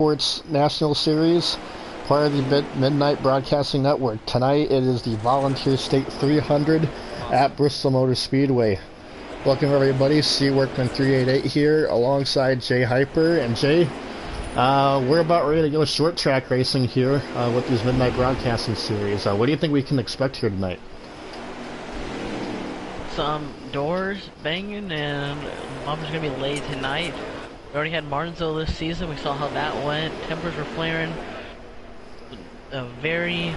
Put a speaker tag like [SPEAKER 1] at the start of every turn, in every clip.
[SPEAKER 1] Sports National Series, part of the Midnight Broadcasting Network. Tonight it is the Volunteer State 300 at Bristol Motor Speedway. Welcome everybody, C Workman 388 here alongside Jay Hyper. And Jay, we're about ready to go short track racing here with these Midnight Broadcasting Series. What do you think we can expect here tonight?
[SPEAKER 2] Some doors banging and bumpers gonna be laid tonight. We already had Martinsville this season. We saw how that went. Tempers were flaring. A very,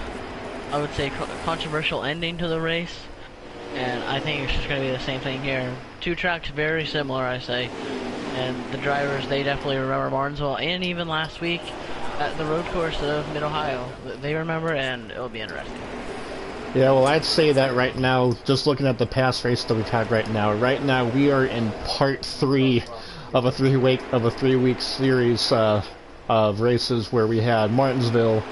[SPEAKER 2] I would say, controversial ending to the race. And I think it's just going to be the same thing here. Two tracks very similar, I say. And the drivers, they definitely remember Martinsville. And even last week at the road course of Mid-Ohio. They remember, and it'll be interesting.
[SPEAKER 1] Yeah, well, I'd say that right now, just looking at the past race that we've had right now we are in part 3 of a three-week series of races where we had Martinsville,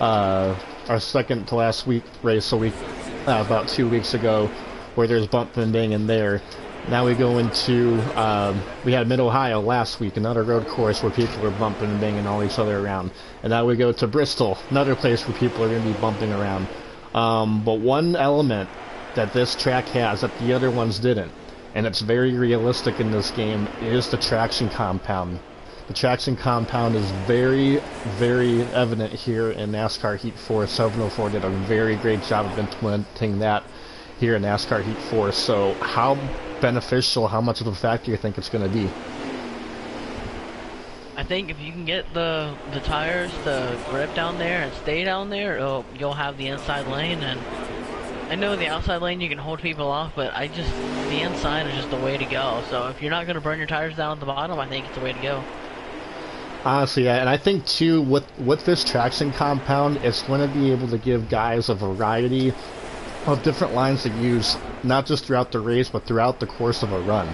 [SPEAKER 1] our second to last week race, about 2 weeks ago, where there's bumping and banging there. Now we go into we had Mid-Ohio last week, another road course where people are bumping and banging all each other around, and now we go to Bristol, another place where people are going to be bumping around. But one element that this track has that the other ones didn't, and it's very realistic in this game, is the traction compound. The traction compound is very, very evident here in NASCAR Heat 4. 704 did a very great job of implementing that here in NASCAR Heat 4. So how beneficial, how much of a factor do you think it's going to be?
[SPEAKER 2] I think if you can get the tires, the grip down there and stay down there, you'll have the inside lane. And I know the outside lane you can hold people off, but the inside is just the way to go. So if you're not going to burn your tires down at the bottom, I think it's the way to go.
[SPEAKER 1] Honestly, yeah, and I think too with this traction compound, it's going to be able to give guys a variety of different lines to use, not just throughout the race, but throughout the course of a run.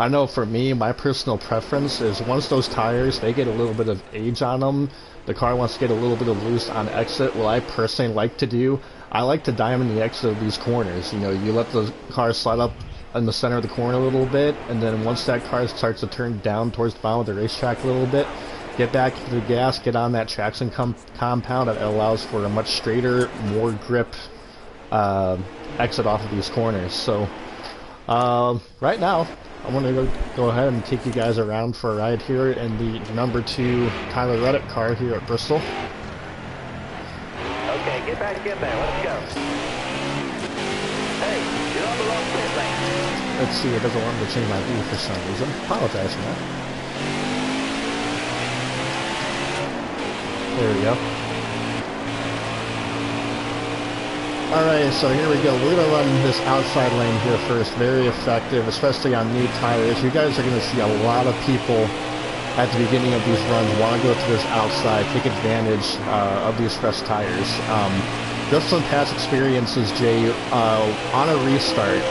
[SPEAKER 1] I know for me, my personal preference is once those tires, they get a little bit of age on them, the car wants to get a little bit of loose on exit. What I personally like to do, I like to diamond the exit of these corners. You know, you let the car slide up in the center of the corner a little bit, and then once that car starts to turn down towards the bottom of the racetrack a little bit, get back to the gas, get on that traction compound that allows for a much straighter, more grip exit off of these corners. So right now, I'm going to go ahead and take you guys around for a ride here in the number 2 Tyler Reddick car here at Bristol.
[SPEAKER 3] Okay, get back, let's go. Hey, you're on the wrong pit lane.
[SPEAKER 1] Let's see, it doesn't want me to change my view for some reason. Apologize for that. There we go. Alright, so here we go. We're going to run this outside lane here first. Very effective, especially on new tires. You guys are going to see a lot of people at the beginning of these runs want to go to this outside, take advantage of these fresh tires. Just from past experiences, Jay, on a restart,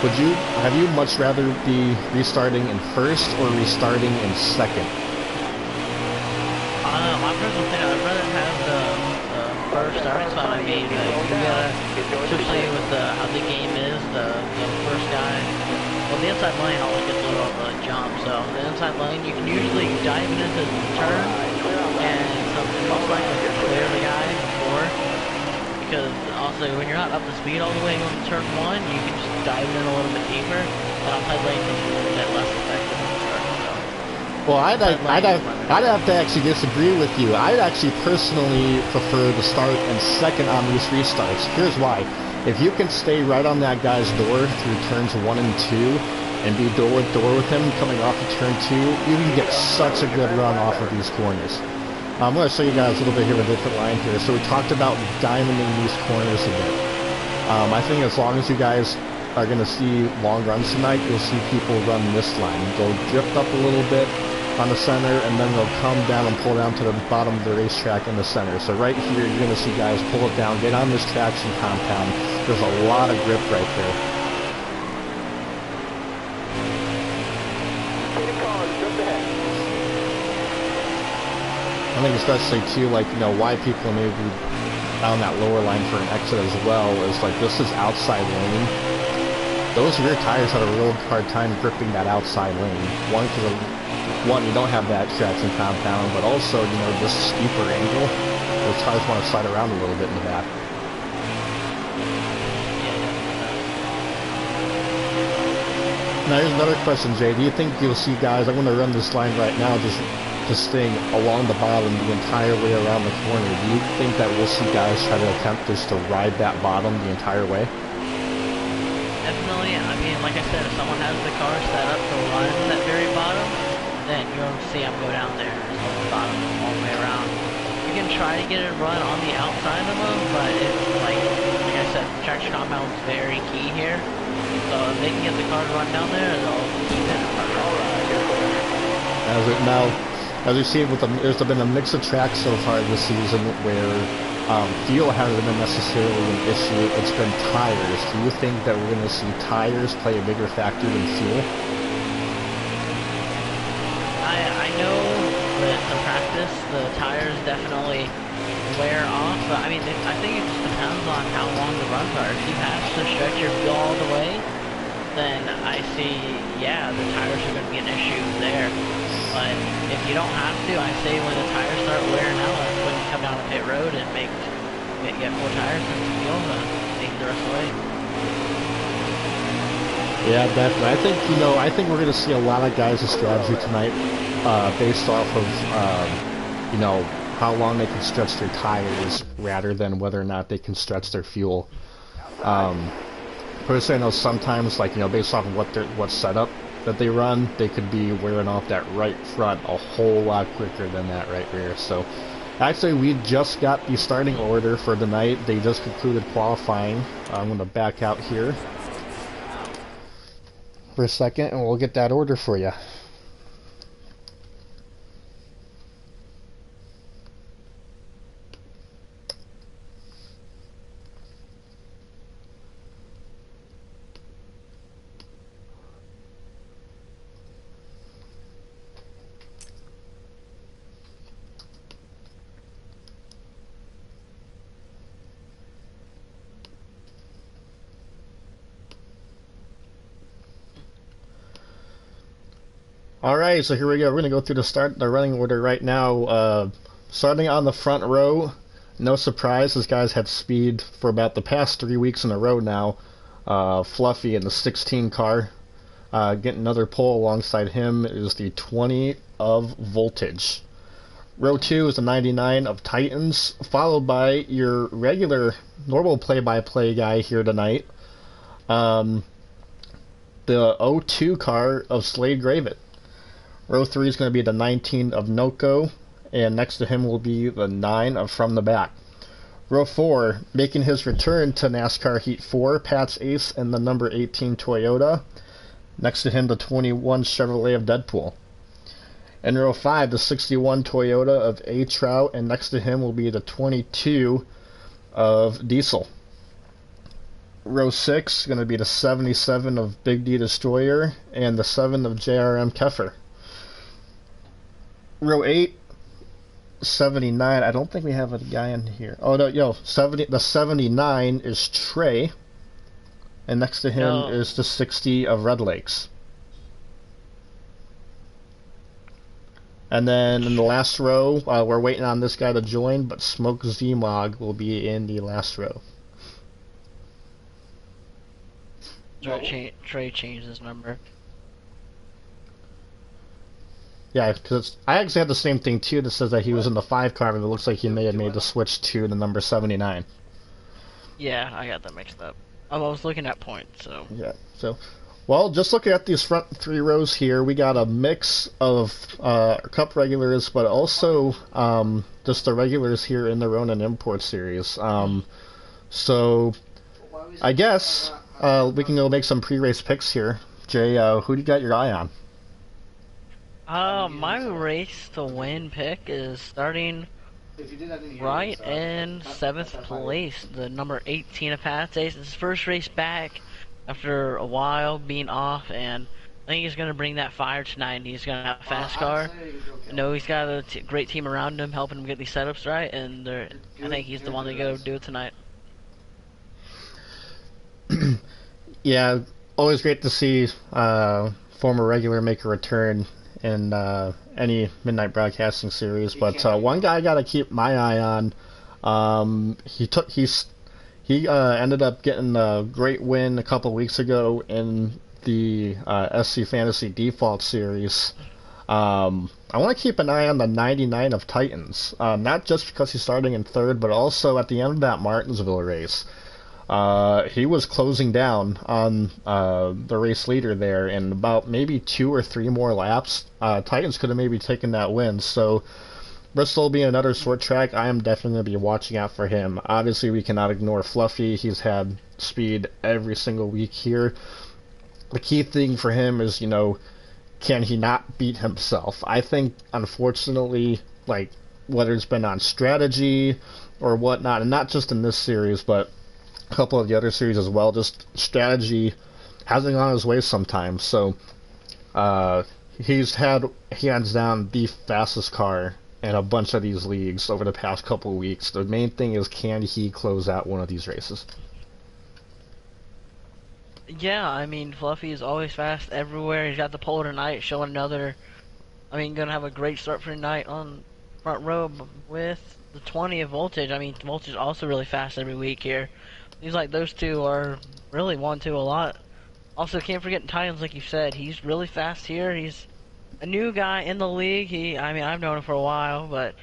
[SPEAKER 1] have you much rather be restarting in first or restarting in second?
[SPEAKER 2] My personal thing, I'd rather have the first start spot. I mean, you gotta, especially with how the game is, the first guy, well, the inside lane always gets a little of a jump, so the inside lane, you can usually dive into the turn, and most likely clear the guy before, because also when you're not up to speed all the way on turn 1, you can just dive in a little bit deeper, and outside lane is a little bit less effective on the start, so.
[SPEAKER 1] Well, I'd have to actually disagree with you. I'd actually personally prefer to start in second on these restarts. Here's why. If you can stay right on that guy's door through turns 1 and 2 and be door with him coming off of turn 2, you can get such a good run off of these corners. I'm going to show you guys a little bit here with a different line here. So we talked about diamonding these corners a bit. I think as long as you guys are going to see long runs tonight, you'll see people run this line. They'll drift up a little bit on the center, and then they'll come down and pull down to the bottom of the racetrack in the center. So right here, you're going to see guys pull it down, get on this traction compound. There's a lot of grip right there. I think especially too, like, you know, why people maybe on that lower line for an exit as well is like this is outside lane. Those rear tires had a real hard time gripping that outside lane. One, because one, you don't have that traction compound, but also, you know, this steeper angle, those tires want to slide around a little bit in the back. Now here's another question, Jay. Do you think you'll see guys, I'm going to run this line right now, just staying along the bottom the entire way around the corner. Do you think that we'll see guys try to attempt just to ride that bottom the entire way?
[SPEAKER 2] Definitely. I mean, like I said, if someone has the car set up to run that very bottom, then you'll see them go down there on the bottom all the way around. You can try to get it run on the outside of them, but it's like I said, traction compound is very key here. So if they can get the car to run down there, they'll keep it in front of
[SPEAKER 1] As you see, there's been a mix of tracks so far this season where fuel hasn't been necessarily an issue. It's been tires. Do you think that we're going to see tires play a bigger factor than fuel?
[SPEAKER 2] I know that in practice the tires definitely wear off, but I mean, I think it just depends on how long the runs are. If you have to stretch your fuel all the way, then I see, yeah, the tires are going to be an issue there. But if you don't have to, I say when the tires start wearing out, that's when you come down the pit road and get 4 tires and some fuel to take the rest of the way.
[SPEAKER 1] Yeah, definitely. I think we're going to see a lot of guys' strategy tonight based off of, you know, how long they can stretch their tires rather than whether or not they can stretch their fuel. Personally, I know sometimes, like, you know, based off of what setup that they run, they could be wearing off that right front a whole lot quicker than that right rear. So, actually, we just got the starting order for the night. They just concluded qualifying. I'm going to back out here for a second, and we'll get that order for you. Alright, so here we go. We're going to go through the running order right now. Starting on the front row, no surprise, this guy's had speed for about the past 3 weeks in a row now. Fluffy in the 16 car. Getting another pole alongside him is the 20 of Voltage. Row 2 is the 99 of Titans, followed by your regular, normal play-by-play guy here tonight. The 02 car of Slade Gravett. Row 3 is going to be the 19 of Noko, and next to him will be the 9 of From the Back. Row 4, making his return to NASCAR Heat 4, Pat's Ace and the number 18 Toyota. Next to him, the 21 Chevrolet of Deadpool. In row 5, the 61 Toyota of A-Trout, and next to him will be the 22 of Diesel. Row 6 is going to be the 77 of Big D Destroyer and the 7 of JRM Keffer. Row 8, 79. I don't think we have a guy in here. Oh no, the 79 is Trey, and next to him is the 60 of Red Lakes. And then in the last row, we're waiting on this guy to join, but Smoke Zmog will be in the last row.
[SPEAKER 2] Trey changed his number.
[SPEAKER 1] Yeah, because I actually had the same thing too that says that he was in the 5 car, but it looks like he may have made the switch to the number 79.
[SPEAKER 2] Yeah, I got that mixed up. I was looking at points, so...
[SPEAKER 1] Yeah, so... Well, just looking at these front 3 rows here, we got a mix of Cup regulars, but also just the regulars here in the Ronin Import Series. So, I guess we can go make some pre-race picks here. Jay, who do you got your eye on?
[SPEAKER 2] My race to win pick is starting right in 7th place, the number 18 of Pat's Ace. It's his first race back after a while being off, and I think he's going to bring that fire tonight. He's going to have a fast car. I know he's got a great team around him helping him get these setups right, and I think he's the one to go do it tonight.
[SPEAKER 1] Yeah, always great to see former regular make a return. in any midnight broadcasting series. But one guy I gotta keep my eye on. He ended up getting a great win a couple weeks ago in the SC Fantasy Default Series. I want to keep an eye on the 99 of Titans, not just because he's starting in third, but also at the end of that Martinsville race. He was closing down on the race leader there, and about maybe 2 or 3 more laps, Titans could have maybe taken that win. So Bristol being another short track, I am definitely going to be watching out for him. Obviously, we cannot ignore Fluffy. He's had speed every single week here. The key thing for him is, can he not beat himself? I think, unfortunately, like, whether it's been on strategy or whatnot, and not just in this series, but a couple of the other series as well, just strategy hasn't gone his way sometimes. So he's had, hands down, the fastest car in a bunch of these leagues over the past couple of weeks. The main thing is, can he close out one of these races?
[SPEAKER 2] Yeah, I mean, Fluffy is always fast everywhere. He's got the pole tonight, showing gonna have a great start for tonight on front row with the 20 of Voltage. I mean, Voltage is also really fast every week here. Seems like those two are really 1-2 a lot. Also, can't forget Titans, like you said. He's really fast here. He's a new guy in the league. I've known him for a while, but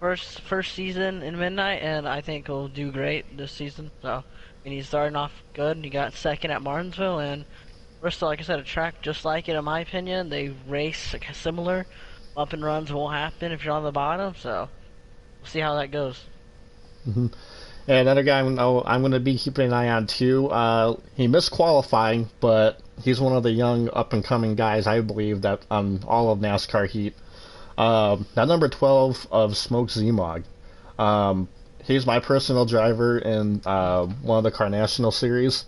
[SPEAKER 2] first season in Midnight, and I think he'll do great this season. So, he's starting off good. He got second at Martinsville, and Bristol, like I said, a track just like it, in my opinion. They race similar. Bump and runs won't happen if you're on the bottom, so we'll see how that goes.
[SPEAKER 1] Mm-hmm. And another guy I'm going to be keeping an eye on too. He missed qualifying, but he's one of the young up-and-coming guys, I believe, that on all of NASCAR heat. That number 12 of Smoke Zemog. He's my personal driver in one of the Car National series.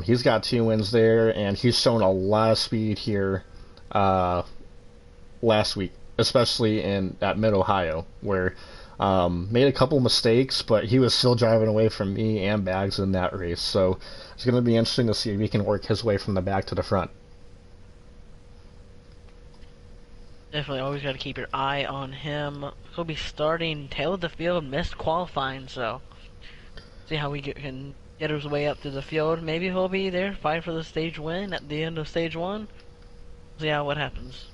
[SPEAKER 1] He's got 2 wins there, and he's shown a lot of speed here last week, especially at Mid-Ohio, where made a couple mistakes, but he was still driving away from me and Bags in that race. So it's going to be interesting to see if he can work his way from the back to the front.
[SPEAKER 2] Definitely always got to keep your eye on him. He'll be starting tail of the field, missed qualifying, so see how we can get his way up to the field. Maybe he'll be there, fight for the stage win at the end of stage 1. See how what happens.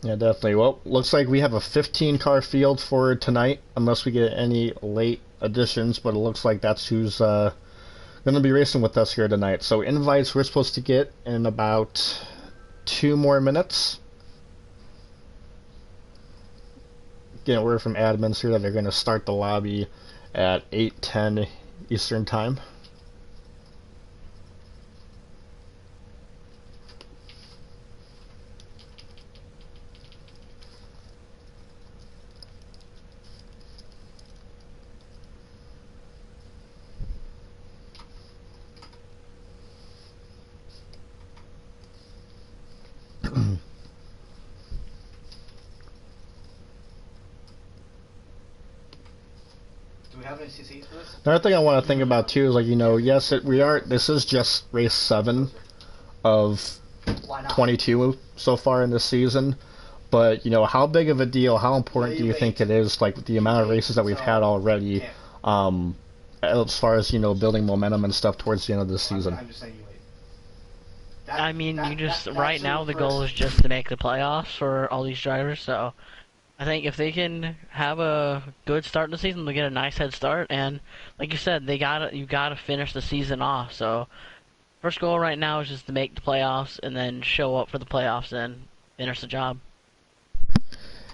[SPEAKER 1] Yeah, definitely. Well, looks like we have a 15-car field for tonight, unless we get any late additions, but it looks like that's who's going to be racing with us here tonight. So invites we're supposed to get in about 2 more minutes. Getting word from admins here that they're going to start the lobby at 8:10 Eastern Time. Another thing I want to think about too is, like, yes, this is just race 7 of 22 so far in this season, but how big of a deal, how important do you think it is, like, the amount of races that we've had already, as far as building momentum and stuff towards the end of this season?
[SPEAKER 2] I mean, right now the goal is just to make the playoffs for all these drivers, so I think if they can have a good start in the season, they'll get a nice head start. And like you said, you gotta finish the season off. So first goal right now is just to make the playoffs and then show up for the playoffs and finish the job.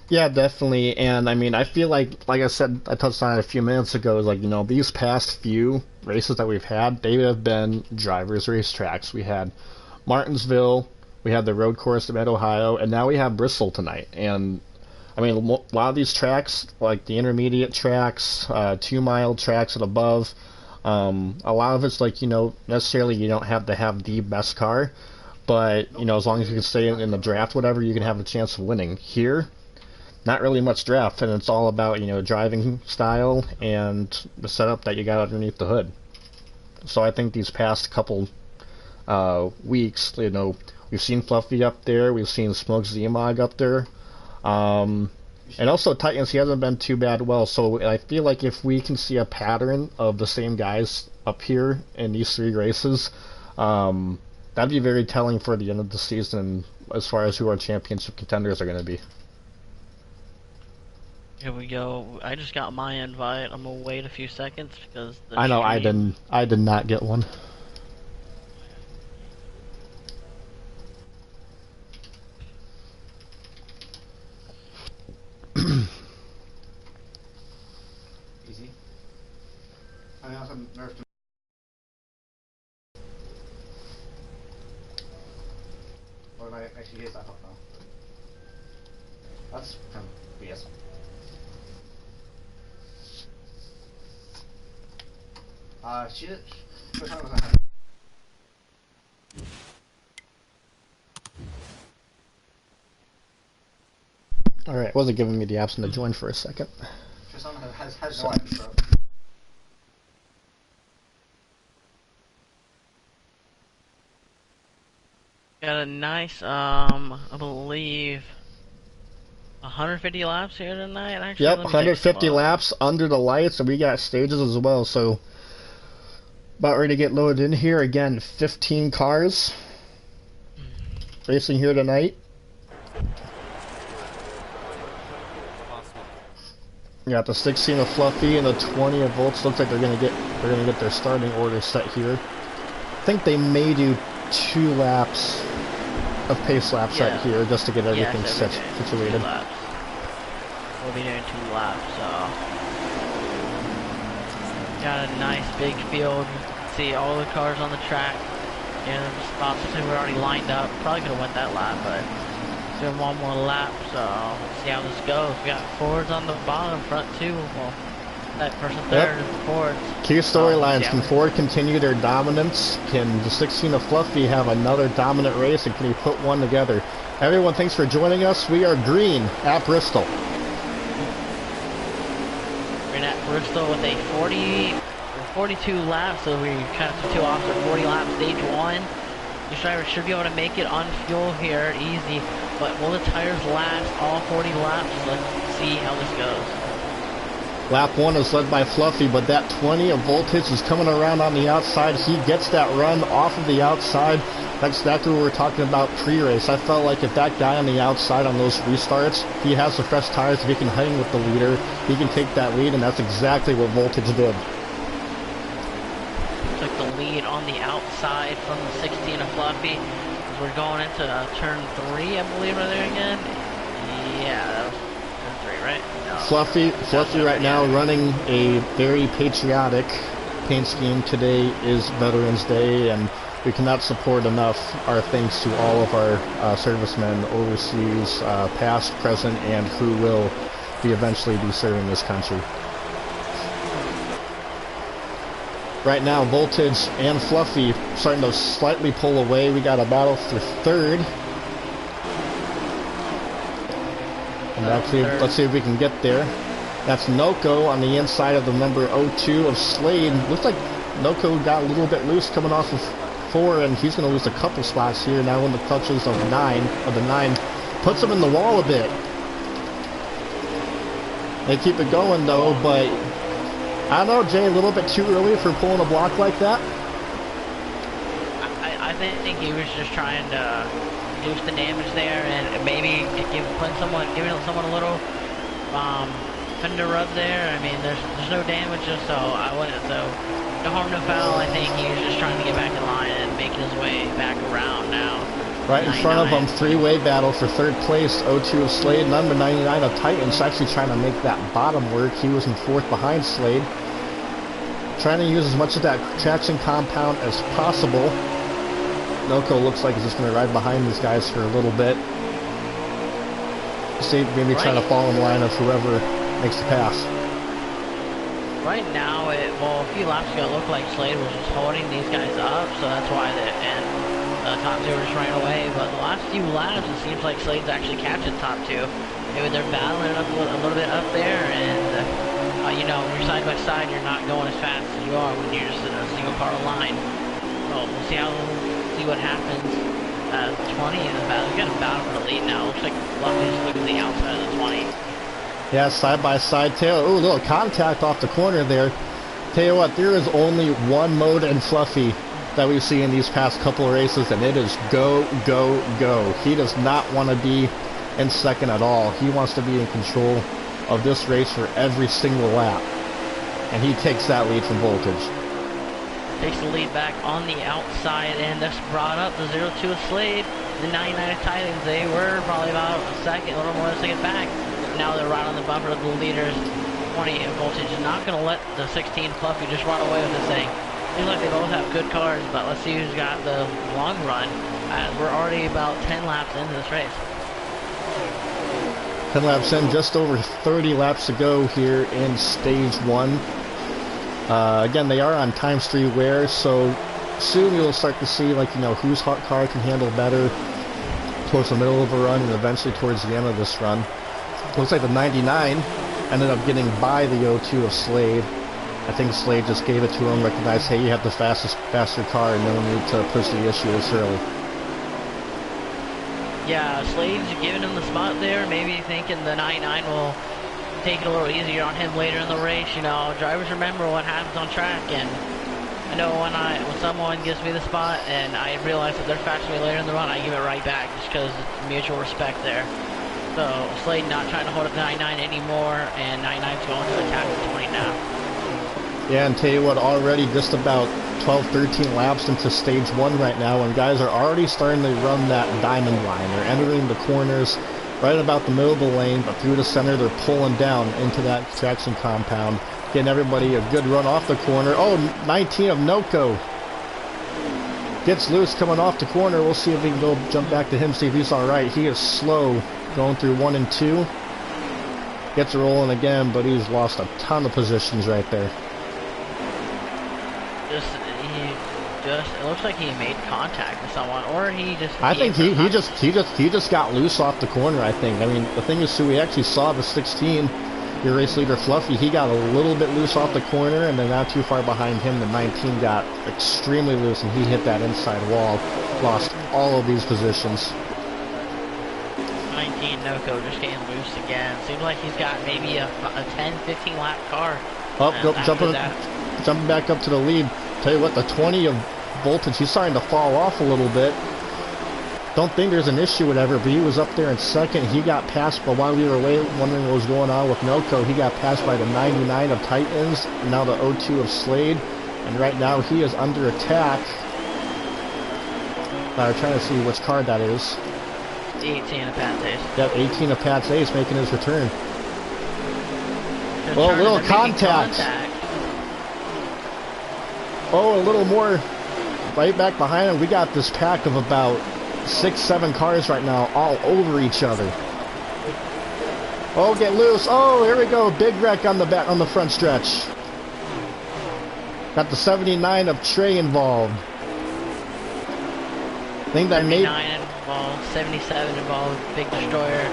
[SPEAKER 1] Yeah, definitely. And I mean, I feel like I said, I touched on it a few minutes ago, is like, these past few races that we've had, they have been drivers' racetracks. We had Martinsville, we had the road course at Mid-Ohio, and now we have Bristol tonight. And I mean, a lot of these tracks, like the intermediate tracks, 2-mile tracks and above, a lot of it's like, necessarily you don't have to have the best car, but, as long as you can stay in the draft, whatever, you can have a chance of winning. Here, not really much draft, and it's all about, driving style and the setup that you got underneath the hood. So I think these past couple weeks, We've seen Fluffy up there. We've seen Smoke Zemog up there. And also Titans, he hasn't been too bad well. So I feel like if we can see a pattern of the same guys up here in these 3 races, that'd be very telling for the end of the season as far as who our championship contenders are going to be.
[SPEAKER 2] Here we go. I just got my invite. I'm gonna wait a few seconds because the
[SPEAKER 1] I know
[SPEAKER 2] stream...
[SPEAKER 1] I did not get one.
[SPEAKER 4] Easy. I mean, I'm nerfed. Or my actually is, I don't know. That's kind of BS. Shit. What time was I?
[SPEAKER 1] Alright, wasn't giving me the option to join for a second.
[SPEAKER 4] Tristan has no idea, bro.
[SPEAKER 2] Got a nice, I believe, 150 laps here tonight. Actually,
[SPEAKER 1] Yep,
[SPEAKER 2] let me
[SPEAKER 1] 150
[SPEAKER 2] check.
[SPEAKER 1] laps under the lights, and we got stages as well, so about ready to get loaded in here. Again, 15 cars racing here tonight. We got the 16 of Fluffy and the 20 of Volts. Looks like they're gonna get their starting order set here. I think they may do 2 laps of pace laps set here just to get everything situated.
[SPEAKER 2] We'll be doing 2 laps, so got a nice big field. See all the cars on the track. And the spots that were already lined up. Probably could have went that lap, but doing 1 more lap, so let's see how this goes. We got Fords on the bottom, front 2. Well, that person third is Fords.
[SPEAKER 1] Key storylines. Can Ford continue their dominance? Can the 16 of Fluffy have another dominant race, and can he put one together? Everyone, thanks for joining us. We are green at Bristol.
[SPEAKER 2] Green at Bristol with a 42 laps, so we kind of took 2 off, so 40 laps stage 1. This driver should be able to make it on fuel here, easy. But will the tires last all 40 laps? Let's see how this goes.
[SPEAKER 1] Lap 1 is led by Fluffy, but that 20 of Voltage is coming around on the outside. He gets that run off of the outside. That's exactly what we were talking about pre-race. I felt like if that guy on the outside on those restarts, he has the fresh tires, if he can hang with the leader, he can take that lead, and that's exactly what Voltage did.
[SPEAKER 2] Took the lead on the outside from the 16 of Fluffy. As we're going into turn 3, I believe, right there again. Yeah, that was turn 3, right? No.
[SPEAKER 1] Fluffy right now running a very patriotic paint scheme. Today is Veterans Day, and we cannot support enough our thanks to all of our servicemen overseas, past, present, and who will eventually be serving this country. Right now, Voltage and Fluffy starting to slightly pull away. We got a battle for third. And let's see if we can get there. That's Noko on the inside of the number 02 of Slade. Looks like Noko got a little bit loose coming off of 4, and he's going to lose a couple spots here now in the clutches of the 9. Puts him in the wall a bit. They keep it going though, but I don't know, Jay, a little bit too early for pulling a block like that?
[SPEAKER 2] I think he was just trying to reduce the damage there and maybe giving someone a little fender rub there. I mean, there's no damage, so I wouldn't. So no harm, no foul. I think he was just trying to get back in line and making his way back around now.
[SPEAKER 1] Right in front of him, 3-way battle for third place. 02 of Slade, number 99 of Titans, actually trying to make that bottom work. He was in 4th behind Slade. Trying to use as much of that traction compound as possible. Noko looks like he's just going to ride behind these guys for a little bit. See, maybe try to fall in line of whoever makes the pass.
[SPEAKER 2] Right now, well, a few laps ago, it looked like Slade was just holding these guys up, so that's why the top 2 were just running away. But the last few laps, it seems like Slade's actually captured top 2. Maybe they're battling up a little bit up there, and you know, when you're side by side, you're not going as fast as you are when you're just in a single car line. So we'll see what happens. 20 in the battle. We got a battle for the lead now. Looks like Fluffy's looking the outside of the 20.
[SPEAKER 1] Yeah, side by side tail. Ooh, little contact off the corner there. Tell you what, there is only one mode in Fluffy that we've seen in these past couple of races, and it is go, go, go. He does not want to be in second at all. He wants to be in control of this race for every single lap. And he takes that lead from Voltage.
[SPEAKER 2] Takes the lead back on the outside, and this brought up the 0-2 of Slade. The 99 of Titans, they were probably about a second, a little more than a second back. Now they're right on the bumper of the leaders. 20 of Voltage is not going to let the 16 Fluffy just run away with this thing. Seems like they both have good cars, but let's see who's got the long run, as we're already about 10 laps into this race.
[SPEAKER 1] 10 laps in, just over 30 laps to go here in stage 1. Again, they are on times 3 wear, so soon you'll start to see, like, you know, whose hot car can handle better towards the middle of a run and eventually towards the end of this run. Looks like the 99 ended up getting by the 0-2 of Slade. I think Slade just gave it to him, recognized, hey, you have the faster car, and no need to push the issue this early.
[SPEAKER 2] Yeah, Slade's giving him the spot there, maybe thinking the 99 will take it a little easier on him later in the race. You know, drivers remember what happens on track, and I know when someone gives me the spot and I realize that they're faster than me later in the run, I give it right back just because it's mutual respect there. So Slade not trying to hold up 99 anymore, and 99's going to attack the 20 now.
[SPEAKER 1] Yeah, and tell you what, already just about 12-13 laps into stage 1 right now, and guys are already starting to run that diamond line. They're entering the corners right about the middle of the lane, but through the center they're pulling down into that traction compound, getting everybody a good run off the corner. Oh, 19 of Noko gets loose coming off the corner. We'll see if we can go jump back to him, see if he's alright. He is slow going through 1 and 2. Gets rolling again, but he's lost a ton of positions right there.
[SPEAKER 2] It looks like he made contact with someone, or he just.
[SPEAKER 1] I think he just got loose off the corner. I think. I mean, the thing is, too, we actually saw the 16, your race leader Fluffy. He got a little bit loose off the corner, and then not too far behind him, the 19 got extremely loose, and he hit that inside wall, lost all of these positions.
[SPEAKER 2] 19 Noko just getting loose again. Seems like he's got maybe a 10-15 lap car.
[SPEAKER 1] Jumping back up to the lead. Tell you what, the 20 of Voltage, he's starting to fall off a little bit. Don't think there's an issue, whatever, but he was up there in second. He got passed, but while we were away wondering what was going on with Noko, he got passed by the 99 of Titans, and now the 0-2 of Slade, and right now he is under attack. I'm trying to see which card that is.
[SPEAKER 2] 18 of Pat's Ace.
[SPEAKER 1] Yep, 18 of Pat's Ace making his return. Well, a little contact. Oh, a little more right back behind him. We got this pack of about 6-7 cars right now all over each other. Oh, get loose. Oh, here we go. Big wreck on the back, on the front stretch. Got the 79 of Trey involved. I think that
[SPEAKER 2] 79 involved, 77 involved, big destroyer.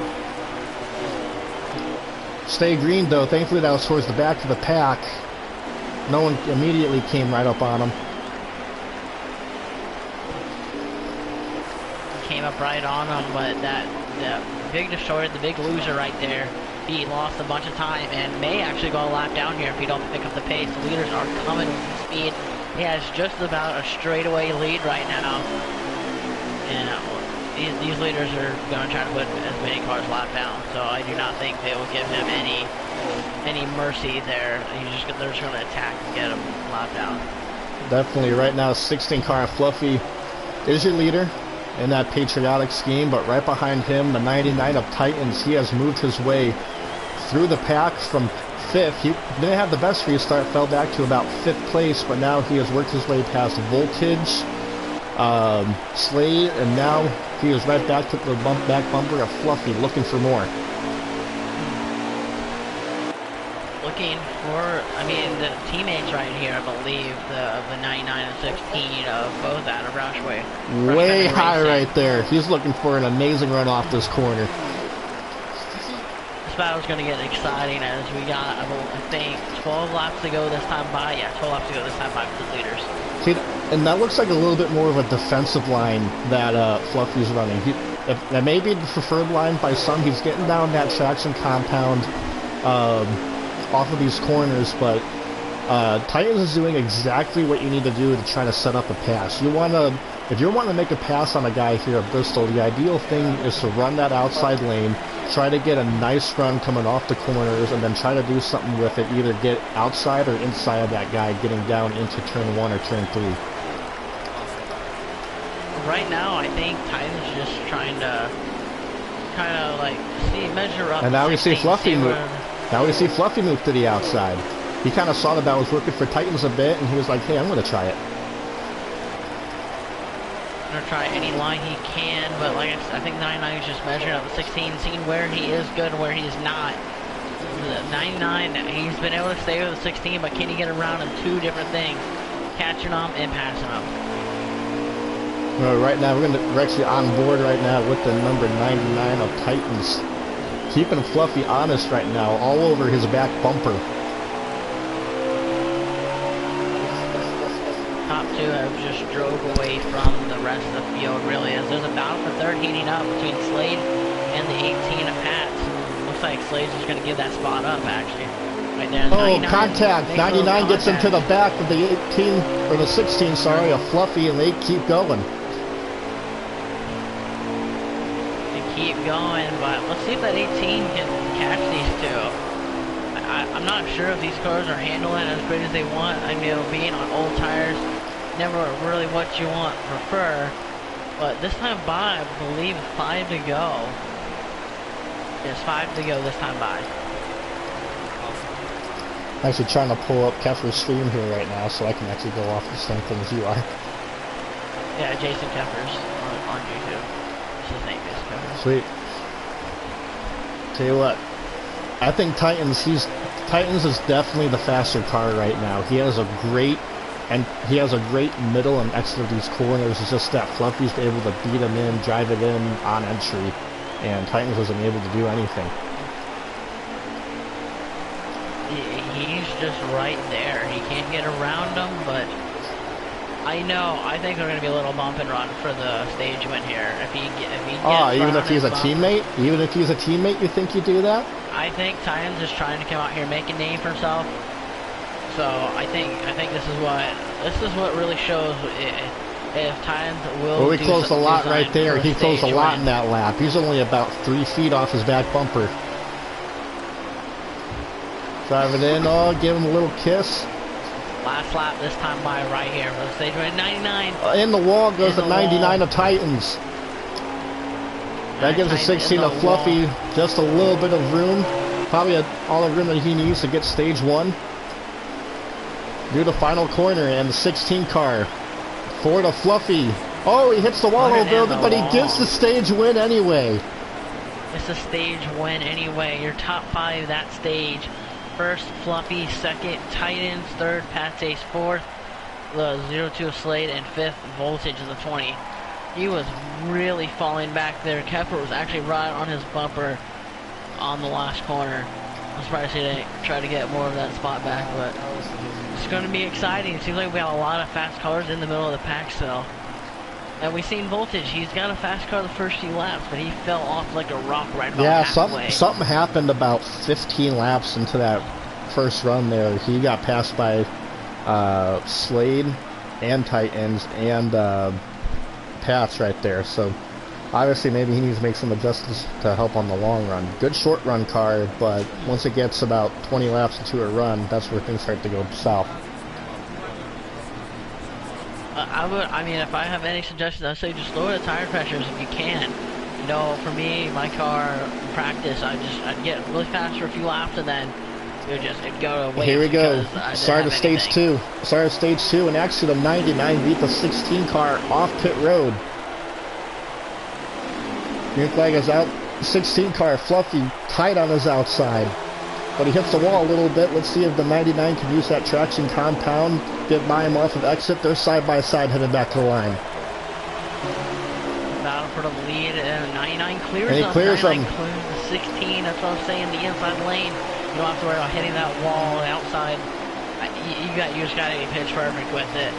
[SPEAKER 1] Stay green, though. Thankfully, that was towards the back of the pack. No one immediately came right up on him.
[SPEAKER 2] Came up right on him, but that big destroyer, the big loser right there, he lost a bunch of time and may actually go a lap down here if he don't pick up the pace. The leaders are coming with speed. He has just about a straightaway lead right now. And these leaders are going to try to put as many cars lap down, so I do not think they will give him any mercy there. They're just going to attack and get him lap down.
[SPEAKER 1] Definitely. Right now, 16 car Fluffy is your leader in that patriotic scheme, but right behind him, the 99 of Titans, he has moved his way through the pack from 5th. He didn't have the best restart, fell back to about 5th place, but now he has worked his way past Voltage, Slade, and now he is right back to the back bumper of Fluffy, looking for more.
[SPEAKER 2] Looking for, I mean, the teammates right here, I believe, the 99 and 16 of both out of Rushway.
[SPEAKER 1] Way high right there. He's looking for an amazing run off this corner.
[SPEAKER 2] battle's going to get exciting as we got, I think, 12 laps to go this time by. Yeah, 12 laps to go this time by for the leaders.
[SPEAKER 1] See, and that looks like a little bit more of a defensive line that Fluffy's running. That may be the preferred line by some. He's getting down that traction compound off of these corners, but Titans is doing exactly what you need to do to try to set up a pass. If you want to make a pass on a guy here at Bristol, the ideal thing is to run that outside lane, try to get a nice run coming off the corners, and then try to do something with it, either get outside or inside of that guy getting down into turn 1 or turn 3.
[SPEAKER 2] Right now, I think Titans just trying to kind of like measure up.
[SPEAKER 1] And now we see Fluffy move.
[SPEAKER 2] Where...
[SPEAKER 1] Now we see Fluffy move to the outside. He kind of saw that was working for Titans a bit, and he was like, "Hey, I'm going to try it."
[SPEAKER 2] Gonna try any line he can, but like I think 99 is just measuring up the 16, seeing where he is good and where he is not. The 99, he's been able to stay with the 16, but can he get around in 2 different things? Catching them and passing them.
[SPEAKER 1] Right now, we're actually on board right now with the number 99 of Titans. Keeping Fluffy honest right now, all over his back bumper.
[SPEAKER 2] Top 2 have just drove away from the rest of the field, really, as there's a battle for third heating up between Slade and the 18 of Pats. Looks like Slade's just going to give that spot up, actually. Right there.
[SPEAKER 1] Oh, contact! 99 gets into the back of the 18, or the 16, sorry, of Fluffy, and they keep going.
[SPEAKER 2] They keep going, but let's see if that 18 can catch these 2. I'm not sure if these cars are handling as great as they want. I mean, being on old tires, never really what you prefer. But this time by, I believe 5 to go. There's 5 to go this time by.
[SPEAKER 1] I'm actually trying to pull up Keffer's stream here right now, so I can actually go off the same thing as you are.
[SPEAKER 2] Yeah, Jason Keffers on YouTube. That's his name is Keffers.
[SPEAKER 1] Sweet. Tell you what, I think Titans is definitely the faster car right now. He has a great middle and exit of these corners. It's just that Fluffy's able to beat him in, drive it in on entry, and Titans wasn't able to do anything.
[SPEAKER 2] He's just right there. He can't get around him, but I think they're going to be a little bump and run for the stage win here. If he gets
[SPEAKER 1] even if he's a teammate? Even if he's a teammate, you think you do that?
[SPEAKER 2] I think Titans is trying to come out here and make a name for himself. So I think this is what really shows if Titans will.
[SPEAKER 1] Well, he closed a lot right there. He closed a lot in that lap. He's only about 3 feet off his back bumper. Drive it in. Oh, give him a little kiss.
[SPEAKER 2] Last lap this time by right here for the stage win. 99.
[SPEAKER 1] In the wall goes the 99 of Titans. That gives the 16 of Fluffy just a little bit of room. Probably all the room that he needs to get stage 1. Do the final corner and the 16 car. Forward of Fluffy. Oh, he hits the wall a little bit, but he gets the stage win anyway.
[SPEAKER 2] It's a stage win anyway. Your top 5 that stage. First, Fluffy. Second, Titans. Third, Pat's Ace. Fourth, the 02 of Slade. And fifth, Voltage of the 20. He was really falling back there. Kepler was actually right on his bumper on the last corner. I'm surprised he didn't try to get more of that spot back, but it's going to be exciting. It seems like we got a lot of fast cars in the middle of the pack still. And we've seen Voltage. He's got a fast car the first few laps, but he fell off like a rock right about halfway.
[SPEAKER 1] Something happened about 15 laps into that first run there. He got passed by Slade and Titans and Pats right there. So obviously maybe he needs to make some adjustments to help on the long run. Good short run car, but once it gets about 20 laps into a run, that's where things start to go south.
[SPEAKER 2] I mean, if I have any suggestions, I'd say just lower the tire pressures if you can. You know, for me, my car, practice, I'd get really fast for a few laps and then it'd go away.
[SPEAKER 1] Here we go. Start of stage 2. Start of stage 2, and actually the 99 beat the 16 car off pit road. Green flag is out. 16 car, Fluffy, tight on his outside. But he hits the wall a little bit. Let's see if the 99 can use that traction compound, get by him off of exit. They're side by side headed back to the line.
[SPEAKER 2] Battle for the lead, and 99 clears
[SPEAKER 1] and he
[SPEAKER 2] him.
[SPEAKER 1] clears
[SPEAKER 2] 99
[SPEAKER 1] him.
[SPEAKER 2] clears the 16, that's what I'm saying, the inside lane. You don't have to worry about hitting that wall outside. You just gotta be pitch perfect with it.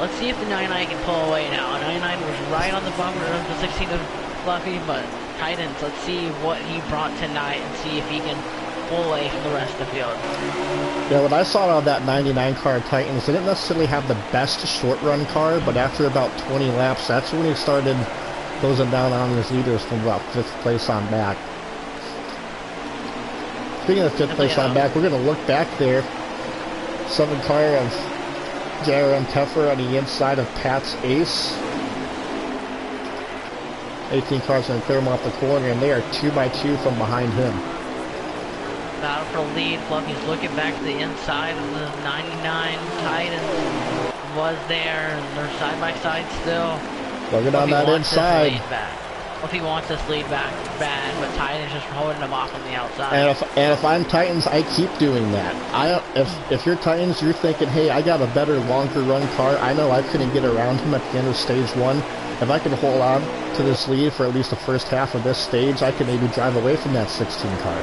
[SPEAKER 2] Let's see if the 99 can pull away now. 99 was right on the bumper of the 16 of Fluffy, but Titans, let's see what he brought tonight and see if he can pull away from the rest of the field.
[SPEAKER 1] Yeah, when I saw that 99 car Titans, they didn't necessarily have the best short run car, but after about 20 laps, that's when he started closing down on his leaders from about 5th place on back. Speaking of 5th place on back, we're going to look back there. 7 car of JRM Teffer on the inside of Pat's Ace. 18 cars going to clear him off the corner, and they are 2x2 from behind him.
[SPEAKER 2] Battle for lead. Fluffy's looking back to the inside of the 99. Titans was there, and they're side by side still.
[SPEAKER 1] Looking on that inside.
[SPEAKER 2] Fluffy wants this lead back bad, but Titans just holding him off on the outside.
[SPEAKER 1] And if I'm Titans, I keep doing that. If you're Titans, you're thinking, hey, I got a better, longer run car. I know I couldn't get around him at the end of stage 1. If I can hold on to this lead for at least the first half of this stage, I can maybe drive away from that 16 car.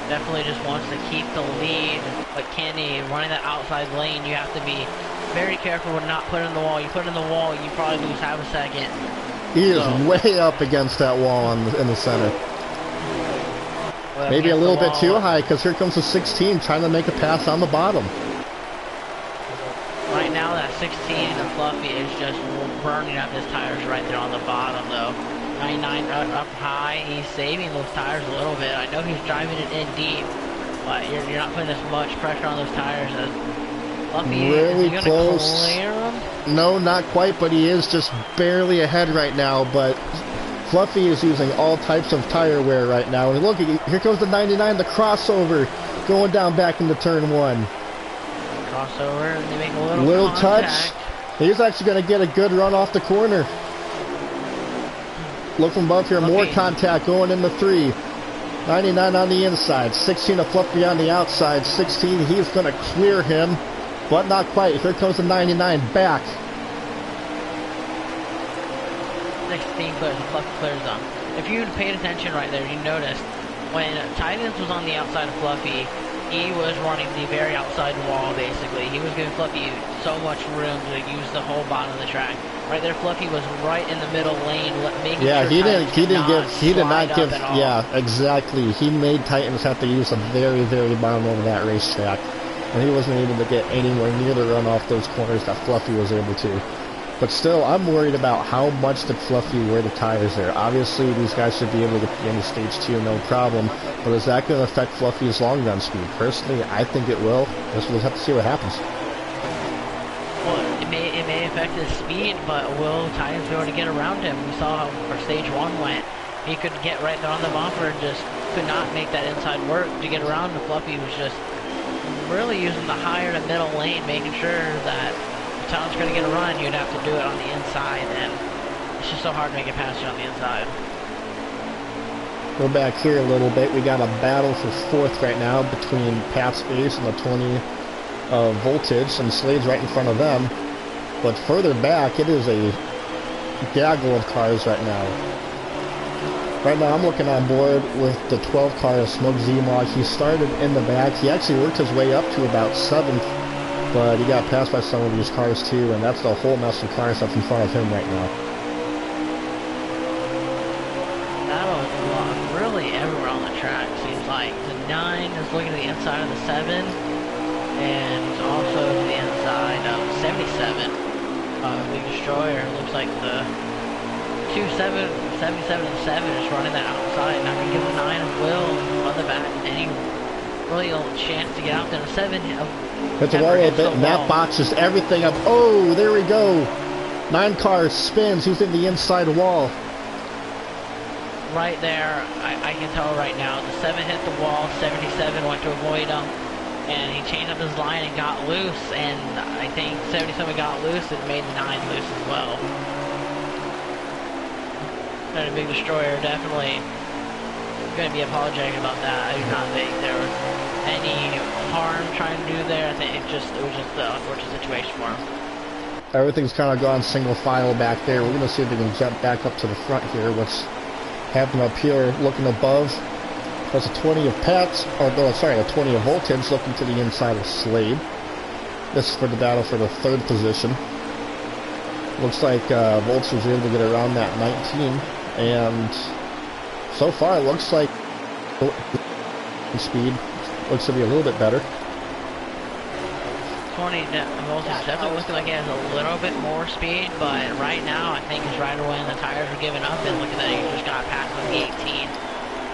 [SPEAKER 2] Definitely just wants to keep the lead, but Kenny running that outside lane, you have to be very careful with not putting in the wall. You put in the wall, you probably lose half a second.
[SPEAKER 1] He is way up against that wall in the center.
[SPEAKER 2] Well,
[SPEAKER 1] maybe a little bit too high, because here comes the 16 trying to make a pass on the bottom.
[SPEAKER 2] Right now, that 16 of Fluffy is just burning up his tires right there on the bottom, though. 99 up high, he's saving those tires a little bit. I know he's driving it in deep, but you're not putting as much pressure on those tires as Fluffy.
[SPEAKER 1] Really
[SPEAKER 2] is he
[SPEAKER 1] close.
[SPEAKER 2] Clear him?
[SPEAKER 1] No, not quite, but he is just barely ahead right now. But Fluffy is using all types of tire wear right now. And look, here comes the 99, the crossover, going down back into turn 1.
[SPEAKER 2] Crossover, and they make a
[SPEAKER 1] little
[SPEAKER 2] contact.
[SPEAKER 1] touch. He's actually going to get a good run off the corner. Look from above here, more contact going into 3. 99 on the inside, 16 of Fluffy on the outside. 16, he's going to clear him, but not quite. Here comes the 99 back.
[SPEAKER 2] 16 clears, the Fluffy clears them. If you paid attention right there, you noticed when Titans was on the outside of Fluffy, he was running the very outside wall, basically. He was giving Fluffy so much room to use the whole bottom of the track. Right there, Fluffy was right in the middle lane, making sure
[SPEAKER 1] he did not give,
[SPEAKER 2] yeah,
[SPEAKER 1] exactly. He made Titans have to use the very, very bottom of that racetrack. And he wasn't able to get anywhere near the run off those corners that Fluffy was able to. But still, I'm worried about how much did Fluffy wear the tires there. Obviously, these guys should be able to get the end of stage 2, no problem. But is that going to affect Fluffy's long run speed? Personally, I think it will. We'll have to see what happens.
[SPEAKER 2] Well, it may affect his speed, but will Titans be able to get around him? We saw how our stage 1 went. He could get right there on the bumper and just could not make that inside work to get around. And Fluffy was just really using the higher to middle lane, making sure that Titans going to get a run, you'd have to do it on the inside, and it's just so hard to make it past you on the inside.
[SPEAKER 1] Go back here a little bit. We got a battle for 4th right now between Pat's Ace and the 20 Voltage, and Slade's right in front of them. But further back, it is a gaggle of cars right now. Right now, I'm looking on board with the 12 car of Smoke Z-Mog. He started in the back. He actually worked his way up to about 7th. But he got passed by some of these cars too, and that's the whole mess of cars that's in front of him right now.
[SPEAKER 2] That was really everywhere on the track. Seems like the 9 is looking to the inside of the 7, and also to the inside of 77. Big Destroyer. Looks like the 77 and 7 is running that outside. Not gonna give the 9 a will on the back any really a chance to get out there. The 7
[SPEAKER 1] Hits a wall a little bit, and that botches everything up. Oh, there we go. 9 cars spins using the inside wall.
[SPEAKER 2] Right there, I can tell right now. The 7 hit the wall, 77 went to avoid him, and he changed up his line and got loose, and I think 77 got loose and made the 9 loose as well. And a Big Destroyer definitely going to be apologetic about that. I do not think there was any harm trying to do there. I think it was just an unfortunate situation for him.
[SPEAKER 1] Everything's kind of gone single file back there. We're going to see if we can jump back up to the front here. Have them up here looking above. That's a 20 of Pat's, or no, sorry, a 20 of Voltage looking to the inside of Slade. This is for the battle for the 3rd position. Looks like Voltage was able to get around that 19, and so far it looks like speed looks to be a little bit better.
[SPEAKER 2] 20 Voltage definitely looking like he has a little bit more speed, but right now I think he's right away and the tires are giving up, and look at that, he just got past the 18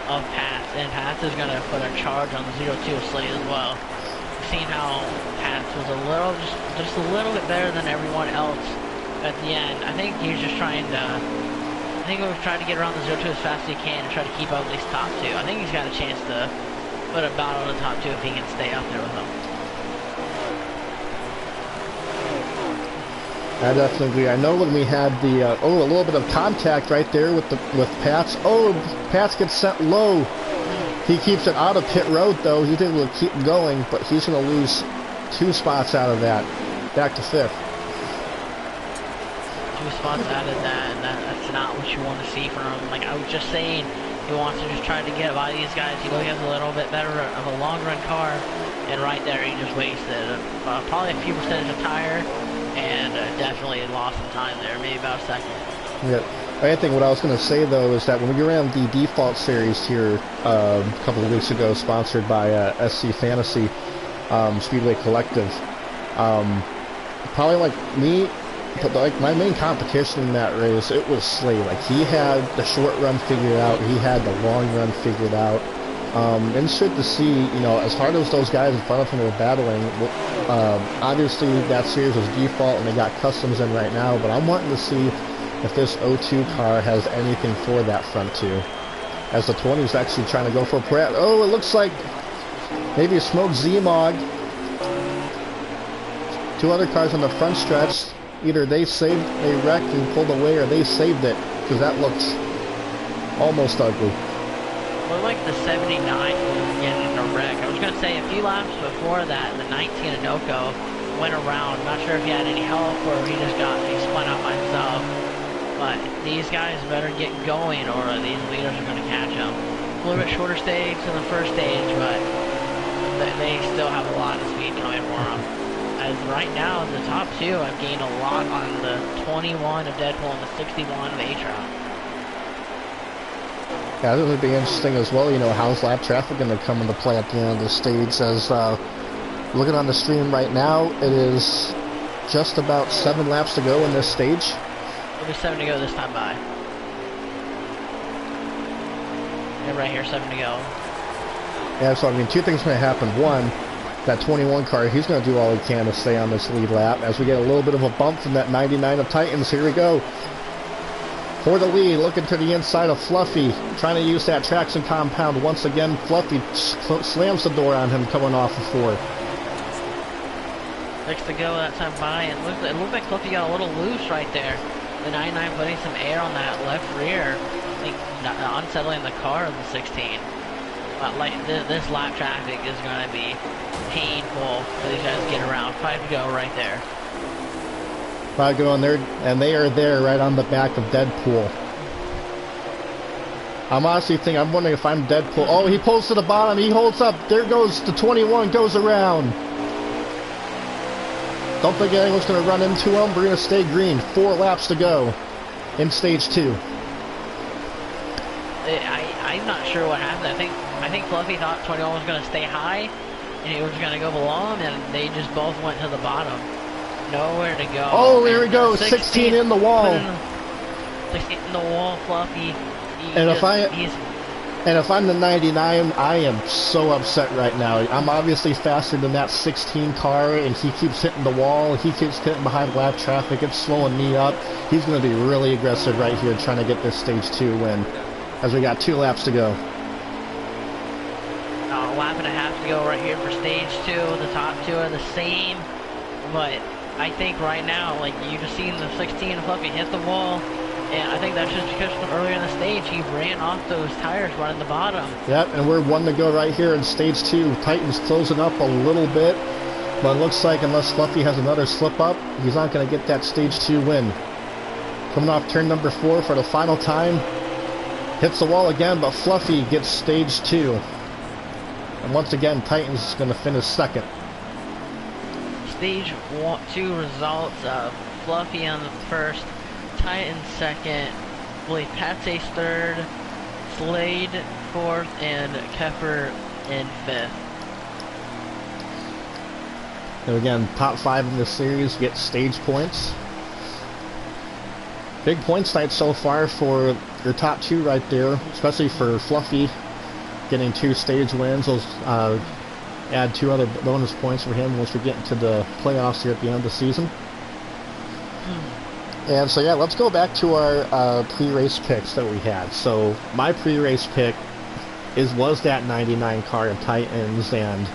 [SPEAKER 2] of Pats, and Pats is going to put a charge on the 02 of Slade as well. We've seen how Pats was a little, just a little bit better than everyone else at the end. I think he's just trying to, I think we've tried to get around the 02 as fast as he can and try to keep up at least top 2. I think he's got a chance to put a battle on the top 2 if he can stay up there with them.
[SPEAKER 1] I definitely agree. I know when we had the a little bit of contact right there with Pats. Oh, Pats gets sent low. He keeps it out of pit road though. He's able to keep going, but he's going to lose 2 spots out of that. Back to 5th.
[SPEAKER 2] 2 spots out of that, and that's not what you want to see from him. Like I was just saying, he wants to just try to get by these guys. You know, he has a little bit better of a long run car, and right there he just wasted probably a few percentage of tire. And definitely lost some time there, maybe about a second.
[SPEAKER 1] Yeah. I think what I was going to say though is that when we ran the default series here a couple of weeks ago, sponsored by SC Fantasy Speedway Collective, probably like me, but like my main competition in that race, it was Slade. Like he had the short run figured out, he had the long run figured out. Interested to see, you know, as hard as those guys in front of him were battling, obviously that series was default and they got customs in right now, but I'm wanting to see if this 02 car has anything for that front 2. As the 20 is actually trying to go for a Pratt. Oh, it looks like maybe a smoked Z-Mog. 2 other cars on the front stretch. Either they wrecked and pulled away, or they saved it, because that looks almost ugly.
[SPEAKER 2] Looked like the 79 was getting in a wreck. I was going to say a few laps before that, the 19 Anoco went around. Not sure if he had any help or he spun out by himself. But these guys better get going or these leaders are going to catch them. A little bit shorter stage than the first stage, but they still have a lot of speed coming for them. As right now, the top 2 have gained a lot on the 21 of Deadpool and the 61 of A-Trout.
[SPEAKER 1] Yeah, this would be interesting as well, you know, how's lap traffic going to come into play at the end of the stage. As looking on the stream right now, it is just about 7 laps to go in this stage.
[SPEAKER 2] It'll be 7 to go this time by. Yeah, right here, 7 to go.
[SPEAKER 1] Yeah, so I mean, 2 things going to happen. 1, that 21 car, he's going to do all he can to stay on this lead lap. As we get a little bit of a bump from that 99 of Titans, here we go. For the lead, looking to the inside of Fluffy, trying to use that traction compound once again. Fluffy slams the door on him coming off of 4.
[SPEAKER 2] 6 to go that time by, and it looked like Fluffy got a little loose right there. The 99 putting some air on that left rear, I think unsettling the car of the 16. But like this lap traffic is going to be painful for these guys to get around. 5 to go right there.
[SPEAKER 1] 5 going there, and they are there right on the back of Deadpool. I'm wondering if I'm Deadpool. Oh, he pulls to the bottom, he holds up, there goes the 21, goes around. Don't think anyone's going to run into him, we're going to stay green. 4 laps to go in stage 2.
[SPEAKER 2] I'm not sure what happened. I think Fluffy thought 21 was going to stay high, and he was going to go below him, and they just both went to the bottom. Nowhere to go.
[SPEAKER 1] Oh, there we go. 16 in the wall.
[SPEAKER 2] 16 in the wall, Fluffy.
[SPEAKER 1] And if I'm the 99, I am so upset right now. I'm obviously faster than that 16 car, and he keeps hitting the wall. He keeps hitting behind lap traffic. It's slowing me up. He's going to be really aggressive right here trying to get this stage 2 win, as we got 2 laps to go.
[SPEAKER 2] A lap and a half to go right here for stage 2. The top 2 are the same, but I think right now, like you just seen the 16 Fluffy hit the wall, and I think that's just because from earlier in the stage he ran off those tires running the bottom.
[SPEAKER 1] Yep, and we're 1 to go right here in stage 2. Titans closing up a little bit, but it looks like unless Fluffy has another slip up, he's not going to get that stage 2 win. Coming off turn number 4 for the final time. Hits the wall again, but Fluffy gets stage 2. And once again, Titans is going to finish second.
[SPEAKER 2] Stage 2 results: Fluffy on the first, Titan second, I believe Patsy's third, Slade fourth, and Keffer in fifth.
[SPEAKER 1] And again, top 5 in the series get stage points. Big points night so far for your top 2 right there, especially for Fluffy getting 2 stage wins. Those add 2 other bonus points for him once we get into the playoffs here at the end of the season. And so yeah, let's go back to our pre-race picks that we had. So my pre-race pick was that 99 car of Titans, and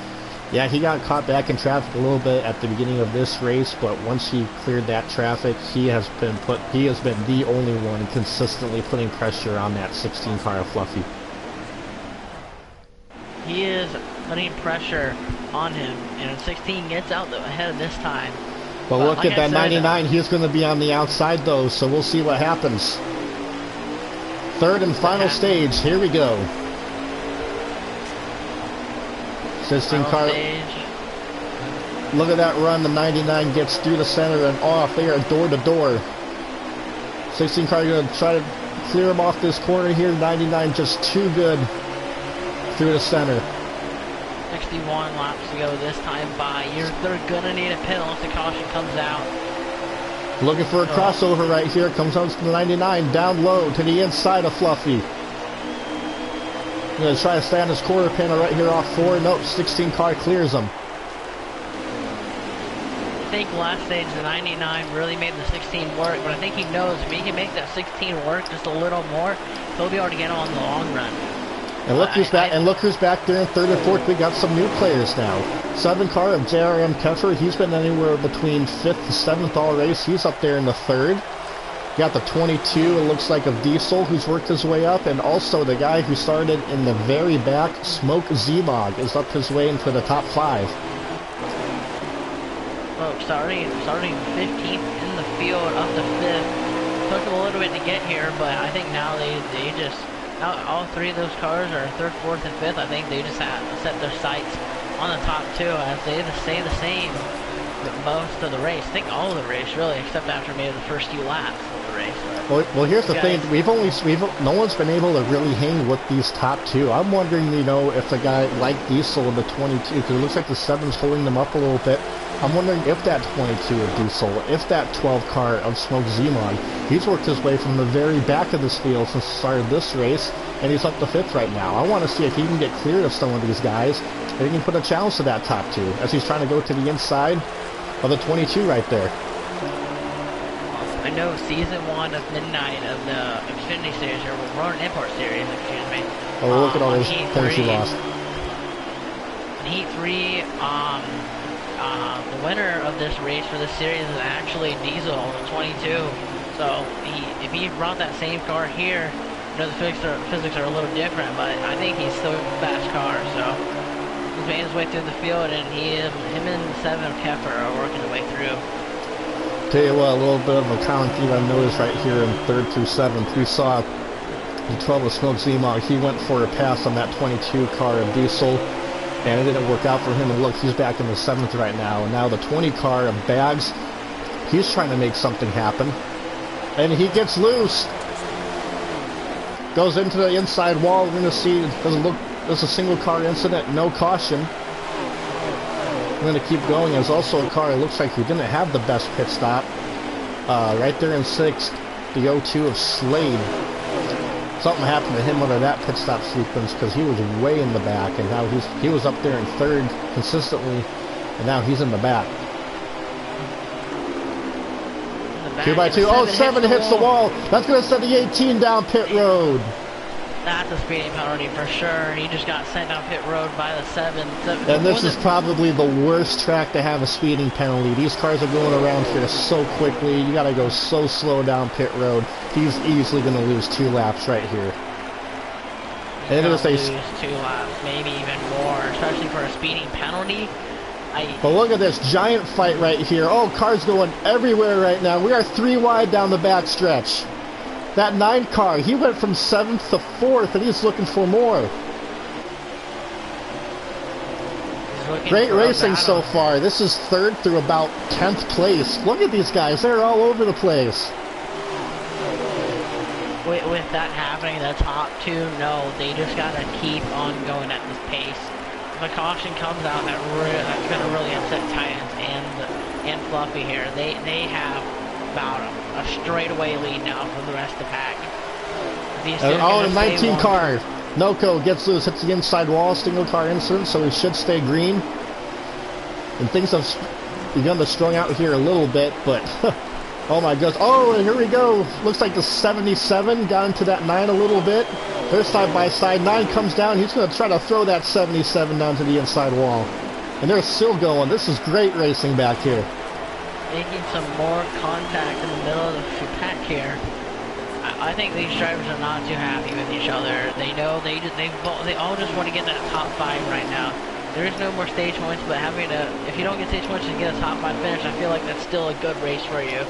[SPEAKER 1] yeah, he got caught back in traffic a little bit at the beginning of this race, but once he cleared that traffic, he has been the only one consistently putting pressure on that 16 car of Fluffy.
[SPEAKER 2] He is putting pressure on him, and 16 gets out ahead this time.
[SPEAKER 1] But look
[SPEAKER 2] like
[SPEAKER 1] at that 99, he's going to be on the outside though, so we'll see what happens. Third and final stage, here we go. 16 car. Look at that run, the 99 gets through the center and off. They are door to door. 16 car going to try to clear him off this corner here. 99 just too good through the center.
[SPEAKER 2] 61 laps to go this time by. They're going to need a pit once the caution comes out.
[SPEAKER 1] Looking for a crossover right here. Comes out to the 99 down low to the inside of Fluffy. Going to try to stay on his quarter panel right here off 4. Nope, 16 car clears him.
[SPEAKER 2] I think last stage the 99 really made the 16 work, but I think he knows if he can make that 16 work just a little more, he'll be able to get on the long run.
[SPEAKER 1] And look who's back! And look who's back there in third and fourth. We got some new players now. 7 car of JRM Keffer. He's been anywhere between 5th to 7th all race. He's up there in the 3rd. Got the 22. It looks like of Diesel, who's worked his way up, and also the guy who started in the very back, Smoke Zmog, is up his way into the top 5.
[SPEAKER 2] Well, starting 15th in the field, up to 5th. Took him a little bit to get here, but I think now they just. All 3 of those cars are 3rd, 4th, and 5th. I think they just have set their sights on the top 2 as they stay the same most of the race. I think all of the race, really, except after maybe the first few laps of the race.
[SPEAKER 1] Well, here's the thing. No one's been able to really hang with these top 2. I'm wondering, if a guy like Diesel in the 22, because it looks like the 7's holding them up a little bit. I'm wondering if that 22 of Diesel, if that 12 car of Smoke Zmog, he's worked his way from the very back of this field since the start of this race, and he's up to 5th right now. I want to see if he can get cleared of some of these guys, and he can put a challenge to that top 2, as he's trying to go to the inside of the 22 right there.
[SPEAKER 2] I know season 1 of Midnight of the Xfinity Series, or Ronin Import Series, excuse me.
[SPEAKER 1] Oh, look at all those points he lost.
[SPEAKER 2] In Heat 3, the winner of this race for this series is actually Diesel, the 22. So if he brought that same car here, the physics are a little different, but I think he's still a fast car. So he's made his way through the field, and him and 7 of Keffer are working their way through.
[SPEAKER 1] Tell you what, a little bit of a common theme I noticed right here in 3rd through 7th. We saw the 12 of Smoke Zmog. He went for a pass on that 22 car of Diesel, and it didn't work out for him. And look, he's back in the 7th right now. And now the 20 car of Bags, he's trying to make something happen. And he gets loose. Goes into the inside wall. We're going to see, doesn't look, there's a single car incident, no caution. We're going to keep going. There's also a car, it looks like he didn't have the best pit stop. Right there in 6th, the 02 of Slade. Something happened to him under that pit stop sequence because he was way in the back, and now he was up there in 3rd consistently, and now he's in the back. 2 by 2. Oh, 7 hits the wall. That's going to send the 18 down pit road.
[SPEAKER 2] That's a speeding penalty for sure. He just got sent down pit road by the 7.
[SPEAKER 1] And this is probably the worst track to have a speeding penalty. These cars are going around here so quickly. You got to go so slow down pit road. He's easily going to lose 2 laps right here. And
[SPEAKER 2] lose 2 laps, maybe even more, especially for a speeding penalty.
[SPEAKER 1] But look at this giant fight right here. Oh, cars going everywhere right now. We are 3 wide down the back stretch. That 9 car, he went from 7th to 4th, and he's looking for more. Great racing so far. This is 3rd through about 10th place. Look at these guys. They're all over the place.
[SPEAKER 2] With that happening, the top 2, no, they just got to keep on going at this pace. If a caution comes out, that's going to really upset Titans and Fluffy here. They have about a straightaway lead now for the rest of the pack.
[SPEAKER 1] Oh, the 19 car. Noko gets loose, hits the inside wall, single car incident, so he should stay green. And things have begun to strung out here a little bit, but oh my goodness. Oh, and here we go. Looks like the 77 got into that 9 a little bit. They're side by side. 9 comes down. He's going to try to throw that 77 down to the inside wall. And they're still going. This is great racing back here.
[SPEAKER 2] Making some more contact in the middle of the pack here. I think these drivers are not too happy with each other. They know they all just want to get that top 5 right now. There is no more stage points, but if you don't get stage points and get a top 5 finish, I feel like that's still a good race for you.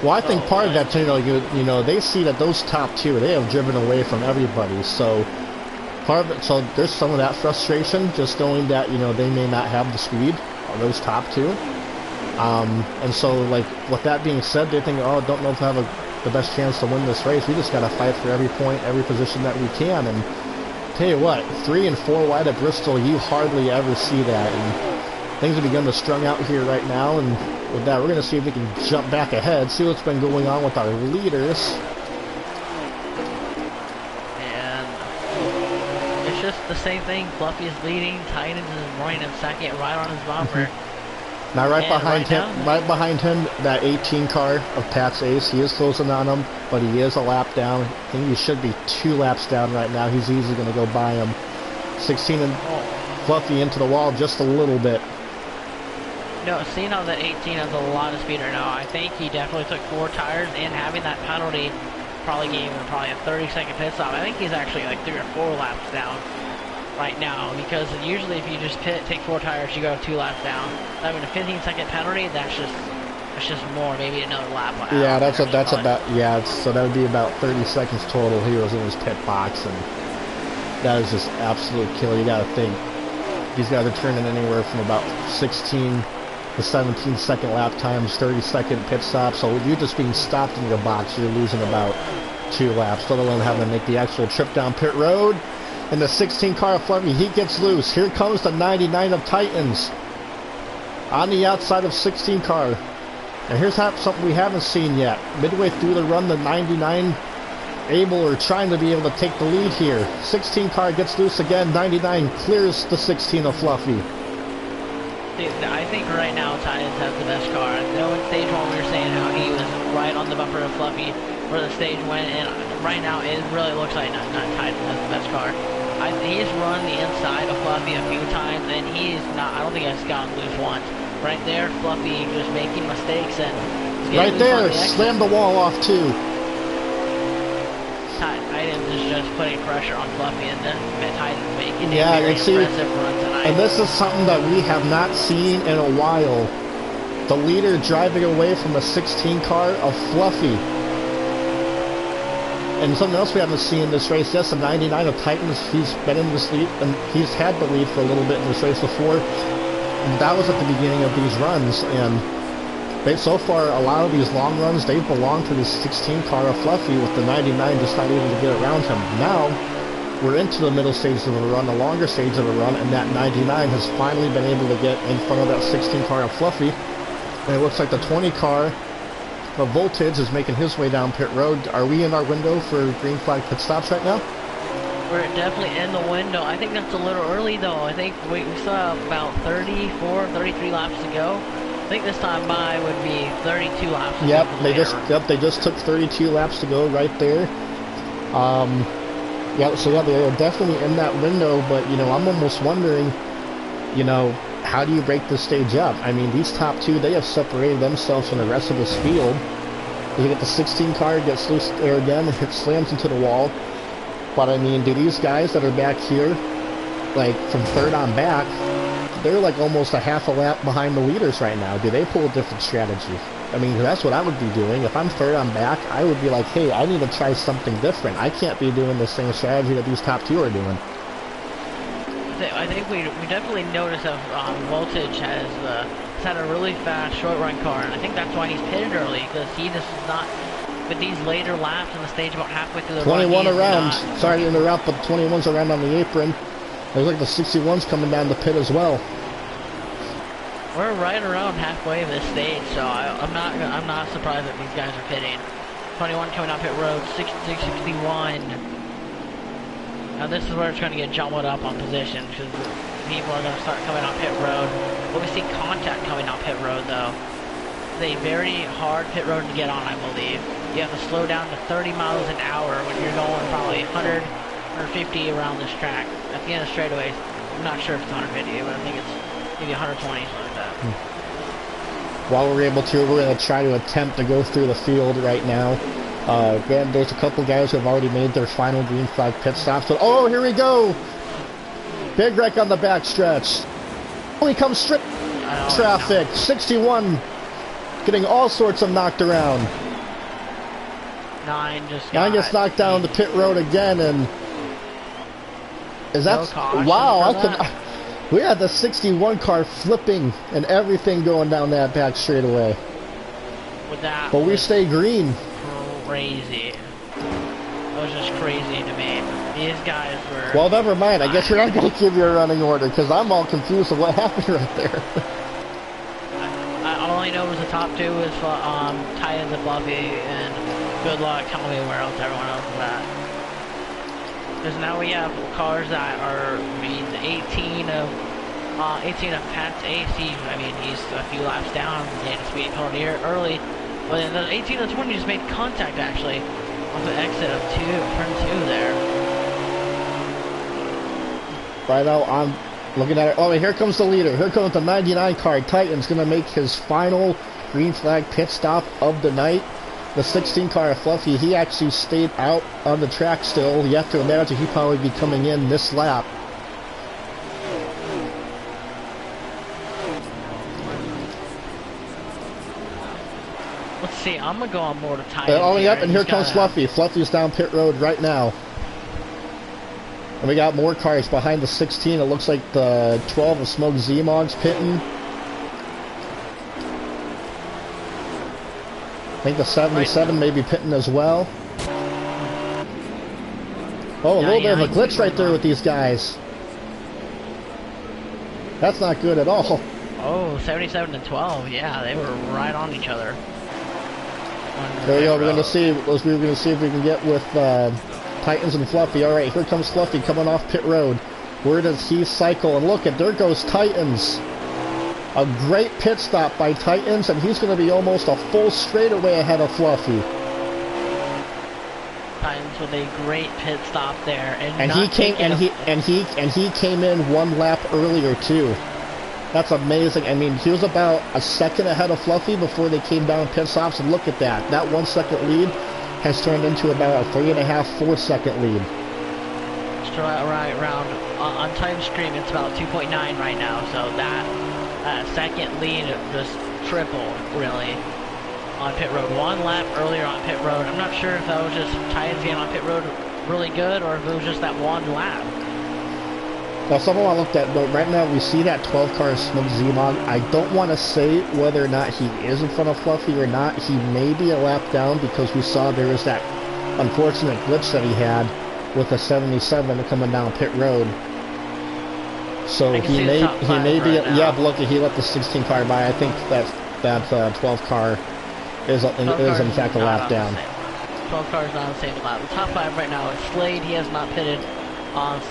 [SPEAKER 1] Well, I think part of that, you know, they see that those top 2, they have driven away from everybody. So part of it, so there's some of that frustration, just knowing that, you know, they may not have the speed on those top 2. And so, like, with that being said, they think, oh, don't know if I have the best chance to win this race. We just got to fight for every point, every position that we can. And tell you what, 3 and 4 wide at Bristol, you hardly ever see that. And things have begun to strung out here right now. And with that, we're going to see if we can jump back ahead, see what's been going on with our leaders.
[SPEAKER 2] And it's just the same thing. Fluffy is leading, Titans is running in second, right on his bumper.
[SPEAKER 1] Now right behind him, that 18 car of Pat's Ace. He is closing on him, but he is a lap down. I think he should be 2 laps down right now. He's easily going to go by him. 16 and Fluffy into the wall just a little bit.
[SPEAKER 2] No, seeing how that 18 has a lot of speed right now, I think he definitely took 4 tires, and having that penalty probably gave him probably a 30-second pit stop. I think he's actually like 3 or 4 laps down right now, because usually if you just take 4 tires, you go 2 laps down. Having a 15-second penalty, that's just more, maybe another lap.
[SPEAKER 1] Yeah, that's about, yeah, so that would be about 30 seconds total. He was in his pit box, and that is just absolute killer. You got to think these guys are turning anywhere from about 16 to 17 second lap times, 30-second pit stop. So you just being stopped in your box, you're losing about 2 laps, let alone having to make the actual trip down pit road. And the 16 car of Fluffy, he gets loose. Here comes the 99 of Titans on the outside of 16 car. And here's something we haven't seen yet. Midway through the run, the 99 able or trying to be able to take the lead here. 16 car gets loose again. 99 clears the 16 of Fluffy.
[SPEAKER 2] I think right now Titans has the best car. I know in stage 1 we were saying how he was right on the bumper of Fluffy where the stage went, and right now it really looks like not Titans has the best car. He's run the inside of Fluffy a few times, and he's not, I don't think he's gotten loose once. Right there, Fluffy just making mistakes, and
[SPEAKER 1] right there, slammed the wall off too.
[SPEAKER 2] Titans is just putting pressure on Fluffy, and then Titans making
[SPEAKER 1] a very
[SPEAKER 2] impressive run tonight.
[SPEAKER 1] And this is something that we have not seen in a while. The leader driving away from the 16 car of Fluffy. And something else we haven't seen in this race, yes, the 99 of Titans, he's been in this lead, and he's had the lead for a little bit in this race before. And that was at the beginning of these runs, and so far, a lot of these long runs, they've belonged to the 16 car of Fluffy, with the 99 just not able to get around him. Now, we're into the middle stage of the run, the longer stage of the run, and that 99 has finally been able to get in front of that 16 car of Fluffy. And it looks like the 20 car of Voltage is making his way down pit road. Are we in our window for green flag pit stops right now?
[SPEAKER 2] We're definitely in the window. I think that's a little early though. I think we still have about 34, 33 laps to go. I think this time by would be 32 laps.
[SPEAKER 1] Yep, they just took 32 laps to go right there. Yeah, so yeah, they're definitely in that window, but you know, I'm almost wondering, you know, how do you break this stage up? I mean, these top 2, they have separated themselves from the rest of this field. You get the 16 car, gets loose there again, and slams into the wall. But I mean, do these guys that are back here, like from 3rd on back, they're like almost a half a lap behind the leaders right now. Do they pull a different strategy? I mean, that's what I would be doing. If I'm third on back, I would be like, hey, I need to try something different. I can't be doing the same strategy that these top two are doing.
[SPEAKER 2] I think we definitely noticed that Voltage has had a really fast short run car, and I think that's why he's pitted early, because he just is not, with these later laps in the stage about halfway through the
[SPEAKER 1] 21
[SPEAKER 2] run,
[SPEAKER 1] around. Sorry to interrupt, but 21's around on the apron. Looks like the 61's coming down the pit as well.
[SPEAKER 2] We're right around halfway of this stage, so I'm not surprised that these guys are pitting. 21 coming up pit road, 61. Now this is where it's going to get jumbled up on position, because people are going to start coming on pit road. But we see contact coming on pit road though. It's a very hard pit road to get on, I believe. You have to slow down to 30 miles an hour when you're going probably 100 or 50 around this track. At the end of the straightaways, I'm not sure if it's 150, but I think it's maybe 120, something like that.
[SPEAKER 1] While we're able to, we're going to try to attempt to go through the field right now. Again, there's a couple guys who have already made their final green flag pit stops. But, oh, here we go! Big wreck on the backstretch. Only comes straight traffic. 61 getting all sorts of knocked around.
[SPEAKER 2] 9
[SPEAKER 1] gets knocked down the pit road again, and is that wow? We had the 61 car flipping and everything going down that back straightaway.
[SPEAKER 2] With that,
[SPEAKER 1] but we stay green.
[SPEAKER 2] Crazy. That was just crazy to me. These guys were.
[SPEAKER 1] Well, never mind. I guess you're not going to give you a running order because I'm all confused of what happened right there.
[SPEAKER 2] I only know it was the top two was Titans and Fluffy, and good luck telling me where else everyone else is at. Because now we have cars that are, I mean, 18 of Pat's AC. I mean, he's a few laps down, getting a speed penalty early. But then the 18 of 20 just made contact actually off the exit of turn 2 there.
[SPEAKER 1] Right now, I'm looking at it. Oh, here comes the leader. Here comes the 99 car. Titan's going to make his final green flag pit stop of the night. The 16 car Fluffy, he actually stayed out on the track still. You have to imagine he'd probably be coming in this lap.
[SPEAKER 2] Let's see, I'm going to go on more to Titan.
[SPEAKER 1] Oh, yep, and here comes Fluffy. Fluffy's down pit road right now. And we got more cars behind the 16. It looks like the 12 of Smoke Z-Mog's pitting. I think the 77 may be pitting as well. Oh, a little bit of a glitch right there with these guys. That's not good at all.
[SPEAKER 2] Oh, 77 and 12. Yeah, they were right on each other.
[SPEAKER 1] There we go. We're going to see. We're going to see if we can get with Titans and Fluffy. All right, here comes Fluffy coming off pit road. Where does he cycle? And look, there goes Titans. A great pit stop by Titans, and he's going to be almost a full straightaway ahead of Fluffy.
[SPEAKER 2] Titans with a great pit stop there,
[SPEAKER 1] and he came in one lap earlier too. That's amazing. I mean, he was about a second ahead of Fluffy before they came down pit stops, and look at that. That 1 second lead has turned into about a 3.5, 4 second lead.
[SPEAKER 2] Right around on time stream, it's about 2.9 right now, so that second lead just tripled, really, on pit road. 1 lap earlier on pit road. I'm not sure if that was just Titans getting on pit road really good, or if it was just that 1 lap.
[SPEAKER 1] Now, something I looked at, but right now we see that 12 car Smoke Z-Mog. I don't want to say whether or not he is in front of Fluffy or not. He may be a lap down because we saw there was that unfortunate glitch that he had with the 77 coming down pit road. So he may be, yeah, but look, he let the 16 car by. I think that 12 car is in fact a lap down.
[SPEAKER 2] 12 cars not on the same lap. The top 5 right now is Slade, he has not pitted.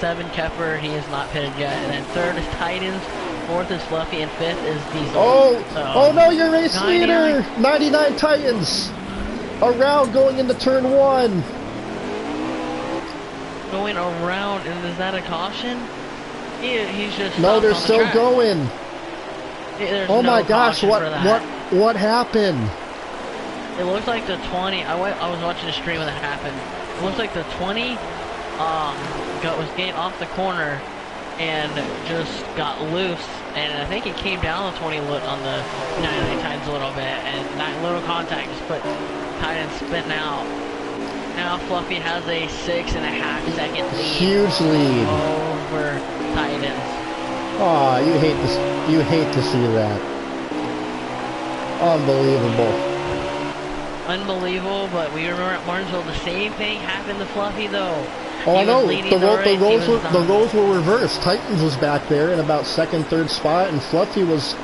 [SPEAKER 2] 7 Kepler, he has not pitted yet. And then 3rd is Titans, 4th is Fluffy, and 5th is Diesel.
[SPEAKER 1] Oh no, your race leader! 99 Titans! Around going into turn 1.
[SPEAKER 2] Going around, and is that a caution? He's just
[SPEAKER 1] no, they're still going. Oh my gosh, what happened?
[SPEAKER 2] It looks like the 20. I was watching the stream when that happened. It looks like the 20 was getting off the corner, and just got loose. And I think it came down to 20 on the 99 times a little bit, and that little contact just put Titan spinning out. Now Fluffy has a 6.5 second lead.
[SPEAKER 1] Huge lead
[SPEAKER 2] over Titans.
[SPEAKER 1] Aw, you hate to see that. Unbelievable.
[SPEAKER 2] Unbelievable, but we remember at Martinsville the same thing happened to Fluffy though.
[SPEAKER 1] Oh, I know. The roles were reversed. Titans was back there in about second, third spot, and Fluffy was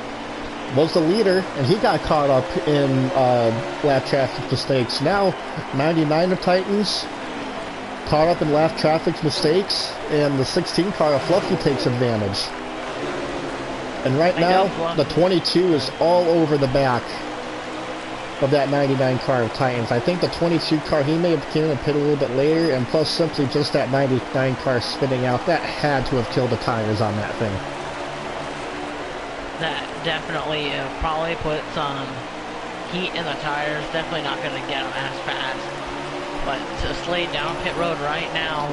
[SPEAKER 1] the leader, and he got caught up in lap traffic mistakes. Now, 99 of Titans caught up in lap traffic mistakes, and the 16 car of Fluffy takes advantage. And right now, the 22 is all over the back of that 99 car of Titans. I think the 22 car, he may have came in the pit a little bit later, and plus simply just that 99 car spinning out, that had to have killed the tires on that thing.
[SPEAKER 2] That definitely probably put some heat in the tires. Definitely not going to get them as fast. But to Slade down pit road right now,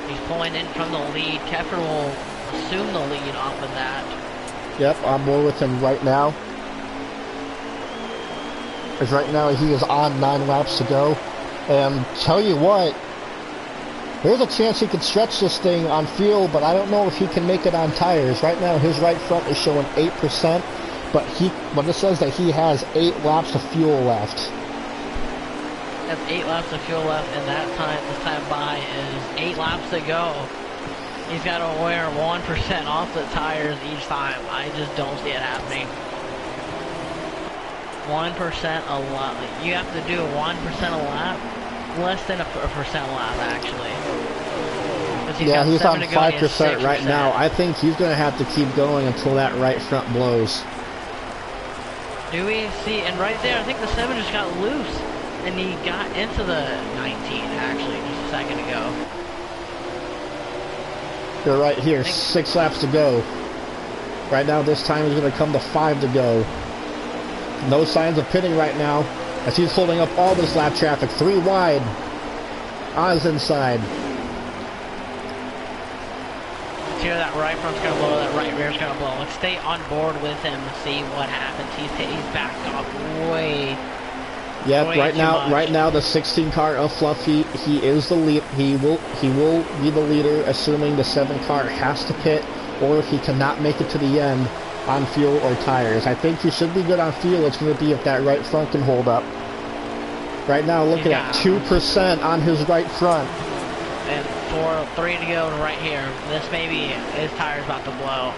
[SPEAKER 2] he's pulling in from the lead. Keffer will assume the lead off of that.
[SPEAKER 1] Yep, I'm more with him right now. Because right now he is on 9 laps to go. And tell you what, there's a chance he could stretch this thing on fuel, but I don't know if he can make it on tires. Right now his right front is showing 8%, but it says that he has 8 laps of fuel left.
[SPEAKER 2] That's 8 laps of fuel left, and this time by is 8 laps to go. He's got to wear 1% off the tires each time. I just don't see it happening. 1% a lap. You have to do 1% a lap. Less than a percent a lap, actually.
[SPEAKER 1] Yeah, he's on 5% right now. I think he's going to have to keep going until that right front blows.
[SPEAKER 2] Do we see? And right there, I think the 7 just got loose. And he got into the 19, actually, just a second ago.
[SPEAKER 1] You're right here, 6 laps to go. Right now, this time is going to come to 5 to go. No signs of pitting right now, as he's holding up all this lap traffic. 3 wide on his inside.
[SPEAKER 2] Let's hear that right front's going to blow, that right rear's going to blow. Let's stay on board with him and see what happens. He's backed off way.
[SPEAKER 1] Yep, right now the 16 car of Fluffy, he is the lead. He will be the leader, assuming the 7 car has to pit, or if he cannot make it to the end on fuel or tires. I think he should be good on fuel. It's going to be if that right front can hold up. Right now, look at 2% on his right front.
[SPEAKER 2] And 3 to go right here. This may be his tire's about to blow.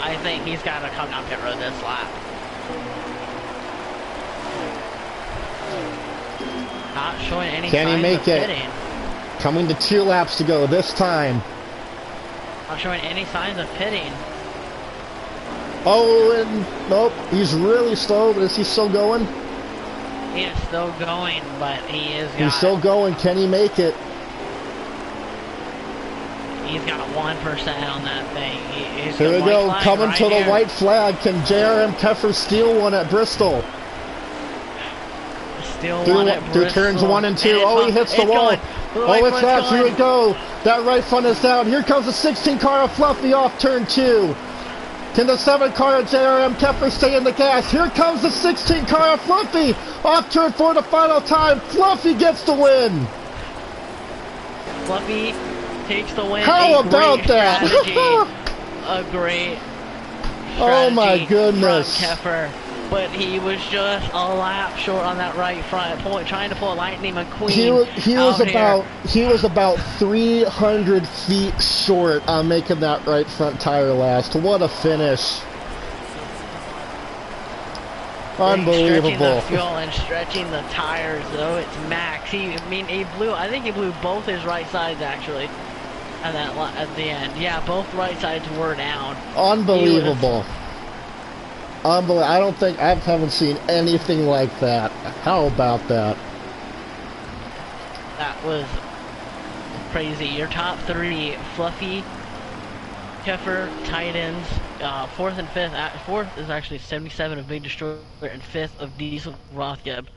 [SPEAKER 2] I think he's got to come down pit road this lap. Not showing any
[SPEAKER 1] Can
[SPEAKER 2] signs
[SPEAKER 1] he make
[SPEAKER 2] of
[SPEAKER 1] it?
[SPEAKER 2] pitting.
[SPEAKER 1] Coming to 2 laps to go this time.
[SPEAKER 2] Not showing any signs of pitting.
[SPEAKER 1] Oh, and nope, he's really slow, but is he still going?
[SPEAKER 2] He is still going, but
[SPEAKER 1] he's still going. Can he make it?
[SPEAKER 2] He's got 1% on that thing.
[SPEAKER 1] Here we go, coming to the white flag. Can JRM Keffer steal one at Bristol? Through turns 1 and 2. Oh, he hits the wall. Oh, it's out. Here we go. That right front is down. Here comes the 16 car of Fluffy off turn 2. Can the 7 car of JRM Keffer stay in the gas? Here comes the 16 car of Fluffy off turn 4 the final time. Fluffy gets the win.
[SPEAKER 2] Fluffy takes the win.
[SPEAKER 1] How about that?
[SPEAKER 2] A great strategy.
[SPEAKER 1] Oh my goodness.
[SPEAKER 2] From Keffer. But he was just a lap short on that right front, trying to pull a Lightning McQueen.
[SPEAKER 1] He was about 300 feet short on making that right front tire last. What a finish! Unbelievable.
[SPEAKER 2] Stretching the fuel and stretching the tires, though it's max. I think he blew both his right sides actually. At the end, yeah, both right sides were down.
[SPEAKER 1] Unbelievable. I haven't seen anything like that. How about that?
[SPEAKER 2] That was crazy. Your top 3, Fluffy, Keffer, Titans, 4th and 5th. 4th is actually 77 of Big Destroyer, and 5th of Diesel Rothgeb.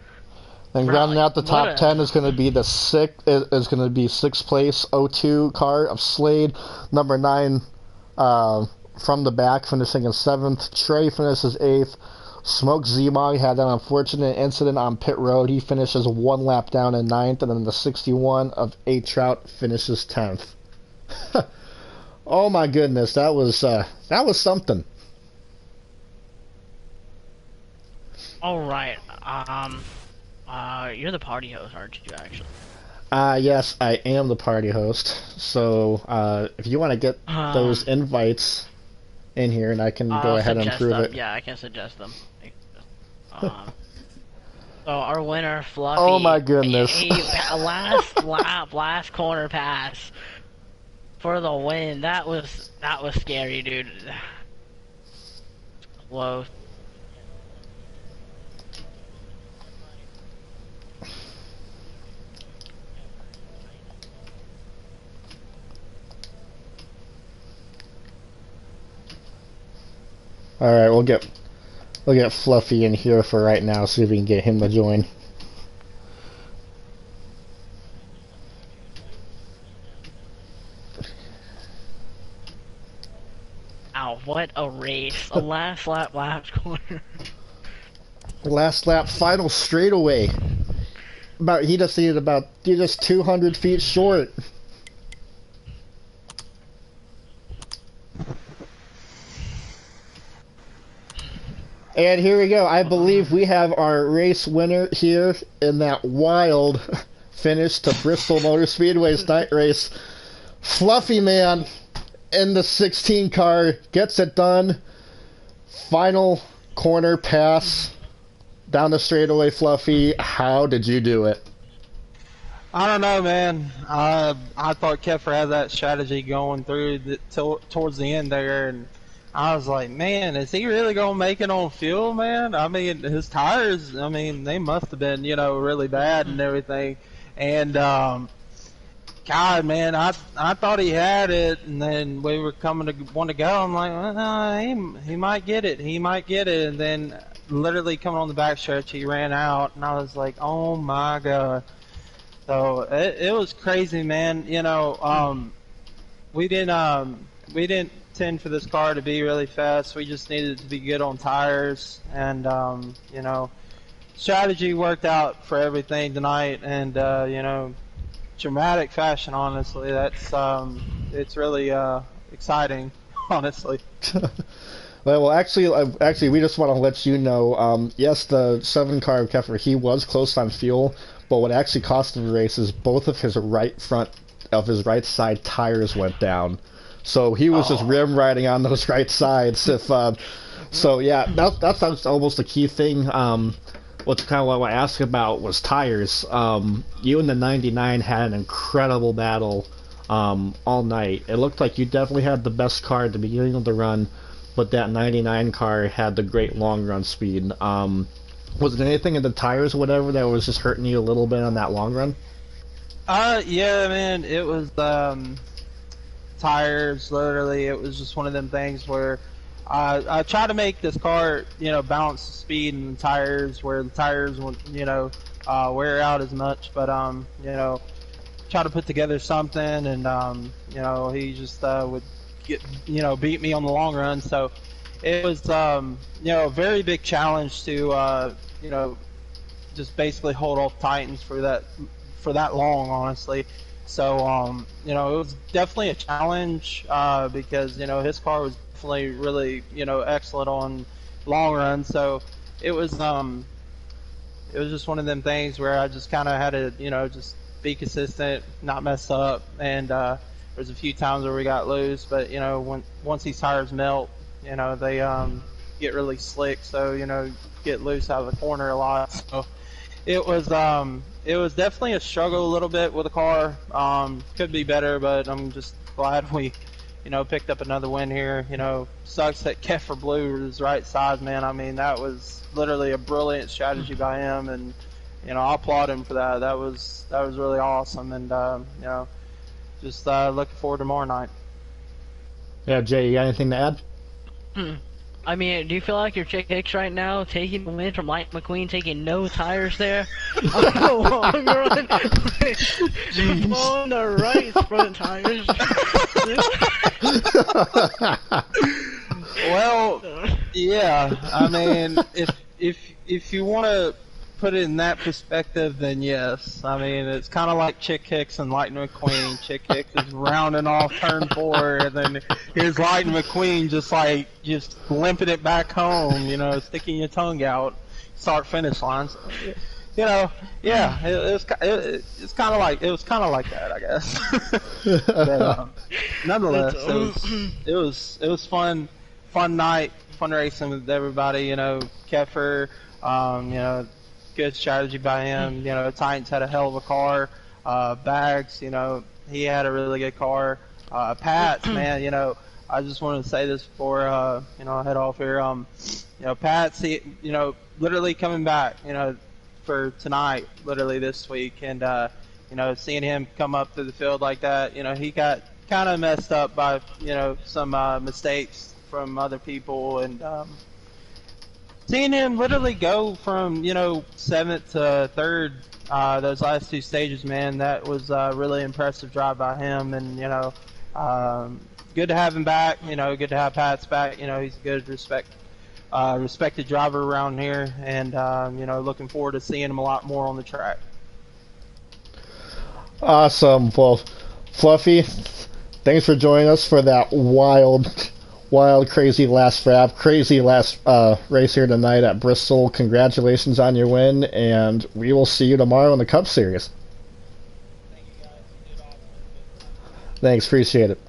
[SPEAKER 1] And rounding out the top 10 is going to be the 6th place O2 car of Slade, number 9 from the back, finishing in 7th. Trey finishes 8th. Smoke Zmog had an unfortunate incident on pit road. He finishes 1 lap down in 9th, and then the 61 of A Trout finishes 10th. Oh my goodness, that was something.
[SPEAKER 2] All right. You're the party host, aren't you? Actually.
[SPEAKER 1] Yes, I am the party host. So, if you want to get those invites in here, and I can go ahead and prove it.
[SPEAKER 2] Yeah, I can suggest them. So our winner, Fluffy.
[SPEAKER 1] Oh my goodness!
[SPEAKER 2] last corner pass for the win. That was scary, dude. Close.
[SPEAKER 1] All right, we'll get Fluffy in here for right now. See if we can get him to join.
[SPEAKER 2] Ow! What a race! A last lap corner.
[SPEAKER 1] Last lap, final straightaway. He just 200 feet short. And here we go. I believe we have our race winner here in that wild finish to Bristol Motor Speedway's night race. Fluffy Man in the 16 car gets it done. Final corner pass down the straightaway. Fluffy, how did you do it?
[SPEAKER 5] I don't know, man. I thought Keffer had that strategy going through towards the end there, and I was like, man, is he really going to make it on fuel, man? I mean, his tires, I mean, they must have been, really bad and everything. And, God, man, I thought he had it, and then we were coming to want to go. I'm like, he might get it. He might get it. And then literally coming on the backstretch, he ran out, and I was like, oh, my God. So it was crazy, man. We didn't tend for this car to be really fast. We just needed to be good on tires, and strategy worked out for everything tonight, and dramatic fashion. Honestly, that's it's really exciting. Honestly.
[SPEAKER 1] Well, actually, we just want to let you know. Yes, the 7 car of Keffer, he was close on fuel, but what actually cost him the race is both of his right front of his right side tires went down. So he was just rim riding on those right sides. So yeah, that's almost the key thing. What I asked about was tires. You and the 99 had an incredible battle all night. It looked like you definitely had the best car at the beginning of the run, but that 99 car had the great long run speed. Was there anything in the tires or whatever that was just hurting you a little bit on that long run?
[SPEAKER 5] Yeah, man, it was tires. Literally, it was just one of them things where I try to make this car, balance the speed and the tires, where the tires won't, wear out as much. But try to put together something, and he just would beat me on the long run. So it was a very big challenge to just basically hold off Titans for that long, honestly. So it was definitely a challenge because his car was definitely really excellent on long run. So it was just one of them things where I just kind of had to just be consistent, not mess up, and there's a few times where we got loose, but once these tires melt, they get really slick, so get loose out of the corner a lot. So it was definitely a struggle a little bit with the car. Could be better, but I'm just glad we picked up another win here. Sucks that Keffer blew his right side, man. I mean, that was literally a brilliant strategy by him, and I applaud him for that. That was really awesome, and looking forward to tomorrow night.
[SPEAKER 1] Yeah, Jay, you got anything to add?
[SPEAKER 2] I mean, do you feel like you're Chick Hicks right now, taking the win from Lightning McQueen, taking no tires there on the long run, blowing the right front tires?
[SPEAKER 5] Well, yeah. I mean, if you want to put it in that perspective, then yes. I mean, it's kind of like Chick Hicks and Lightning McQueen. Chick Hicks is rounding off turn 4, and then here's Lightning McQueen just limping it back home. You know, sticking your tongue out, start finish lines. You know, yeah, it was kind of like that, I guess. But, nonetheless, it was fun night, fun racing with everybody. You know, Keffer, you know, good strategy by him. You know, Titans had a hell of a car. Bags, you know, he had a really good car. Pats, man, you know, I just wanted to say this before, you know, I head off here. You know, Pats, he, you know, literally coming back, you know, for tonight, literally this week, and you know, seeing him come up to the field like that, you know, he got kind of messed up by, you know, some mistakes from other people, and seeing him literally go from, you know, 7th to 3rd, those last 2 stages, man, that was a really impressive drive by him, and, you know, good to have him back, you know, good to have Pats back, you know, he's a good respected driver around here, and, you know, looking forward to seeing him a lot more on the track.
[SPEAKER 1] Awesome. Well, Fluffy, thanks for joining us for that wild, crazy last race here tonight at Bristol. Congratulations on your win, and we will see you tomorrow in the Cup Series.
[SPEAKER 5] Thank you, guys. You did awesome.
[SPEAKER 1] Thanks, appreciate it.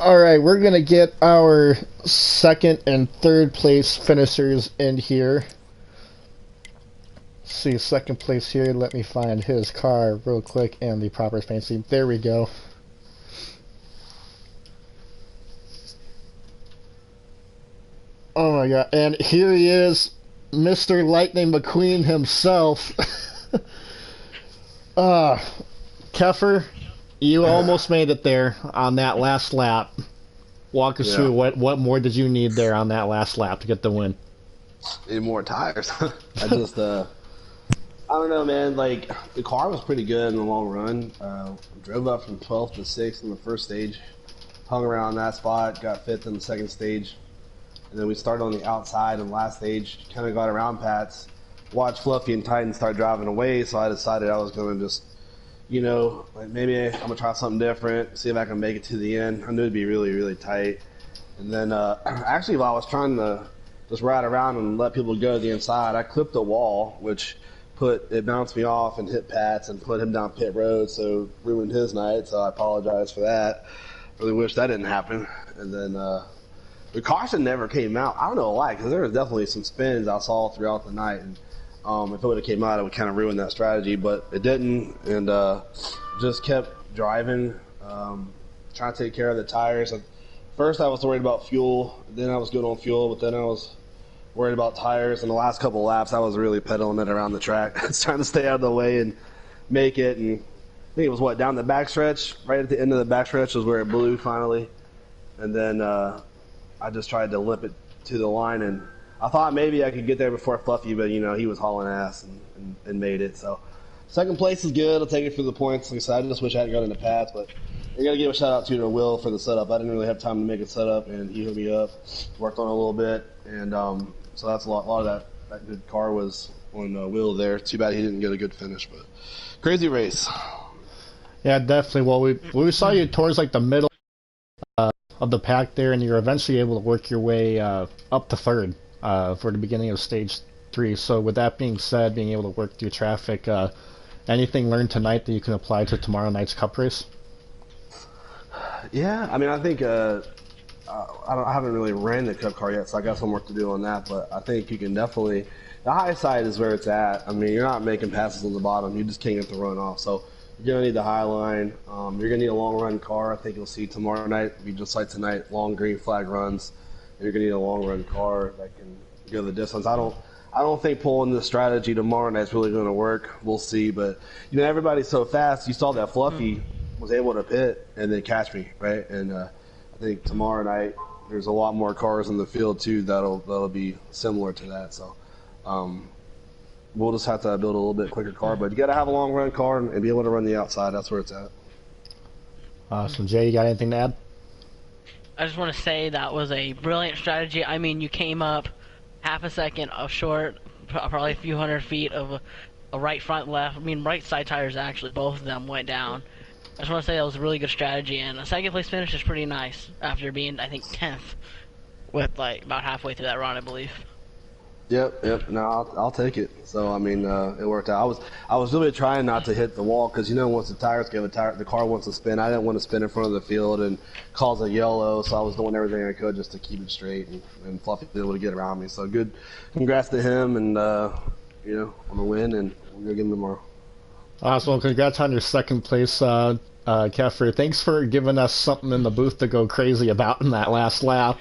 [SPEAKER 1] Alright, we're going to get our 2nd and 3rd place finishers in here. Let's see, 2nd place here. Let me find his car real quick and the proper fancy. There we go. Oh my god, and here he is, Mr. Lightning McQueen himself. Keffer, you almost made it there on that last lap. Walk us through what more did you need there on that last lap to get the win?
[SPEAKER 6] Need more tires. I just I don't know, man. Like, the car was pretty good in the long run. Drove up from 12th to 6th in the first stage, hung around that spot, got 5th in the second stage, and then we started on the outside in the last stage. Kind of got around Pats, watched Fluffy and Titan start driving away, so I decided I was going to just, you know, like, maybe I'm going to try something different, see if I can make it to the end. I knew it'd be really, really tight. And then, actually, while I was trying to just ride around and let people go to the inside, I clipped a wall, which it bounced me off and hit Pats and put him down pit road, so ruined his night, so I apologize for that. Really wish that didn't happen. And then the caution never came out. I don't know why, because there was definitely some spins I saw throughout the night, and if it would have came out, it would kind of ruin that strategy, but it didn't, and just kept driving, trying to take care of the tires. First I was worried about fuel, then I was good on fuel, but then I was worried about tires, and the last couple of laps I was really pedaling it around the track. I was trying to stay out of the way and make it, and I think it was down the backstretch, right at the end of the backstretch was where it blew finally, and then I just tried to lip it to the line, and I thought maybe I could get there before Fluffy, but, you know, he was hauling ass and made it, so second place is good. I'll take it for the points. Like I said, I just wish I hadn't gotten into Pats, but I got to give a shout out to Will for the setup. I didn't really have time to make a setup, and he hooked me up, worked on it a little bit, and so that's a lot of that good car was on Will there. Too bad he didn't get a good finish, but crazy race.
[SPEAKER 1] Yeah, definitely. Well, we saw you towards like the middle of the pack there, and you're eventually able to work your way up to 3rd for the beginning of stage 3. So with that being said, being able to work through traffic, anything learned tonight that you can apply to tomorrow night's Cup race?
[SPEAKER 6] Yeah, I mean, I think I haven't really ran the Cup car yet, so I got some work to do on that. But I think you can definitely, the high side is where it's at. I mean, you're not making passes on the bottom; you just can't get the run off. So you're gonna need the high line. You're gonna need a long run car. I think you'll see tomorrow night be just like tonight, long green flag runs. And you're gonna need a long run car that can go the distance. I don't think pulling this strategy tomorrow night's really gonna work. We'll see, but you know, everybody's so fast. You saw that Fluffy was able to pit and then catch me, right? And I think tomorrow night there's a lot more cars in the field too that'll be similar to that. So we'll just have to build a little bit quicker car, but you got to have a long run car and be able to run the outside. That's where it's at.
[SPEAKER 1] Awesome. Jay, you got anything to add?
[SPEAKER 2] I just want to say that was a brilliant strategy. I mean, you came up half a second short, probably a few hundred feet of a right front left. I mean, right side tires actually, both of them went down. I just want to say that was a really good strategy, and a second place finish is pretty nice after being, I think, 10th with like about halfway through that run, I believe.
[SPEAKER 6] Yep. No, I'll take it. So I mean, it worked out. I was really trying not to hit the wall because once the tires give the car wants to spin. I didn't want to spin in front of the field and cause a yellow. So I was doing everything I could just to keep it straight and Fluffy be able to get around me. So good, congrats to him and on the win, and we're gonna get him tomorrow.
[SPEAKER 1] Awesome. Well, congrats on your second place, Keffer. Thanks for giving us something in the booth to go crazy about in that last lap.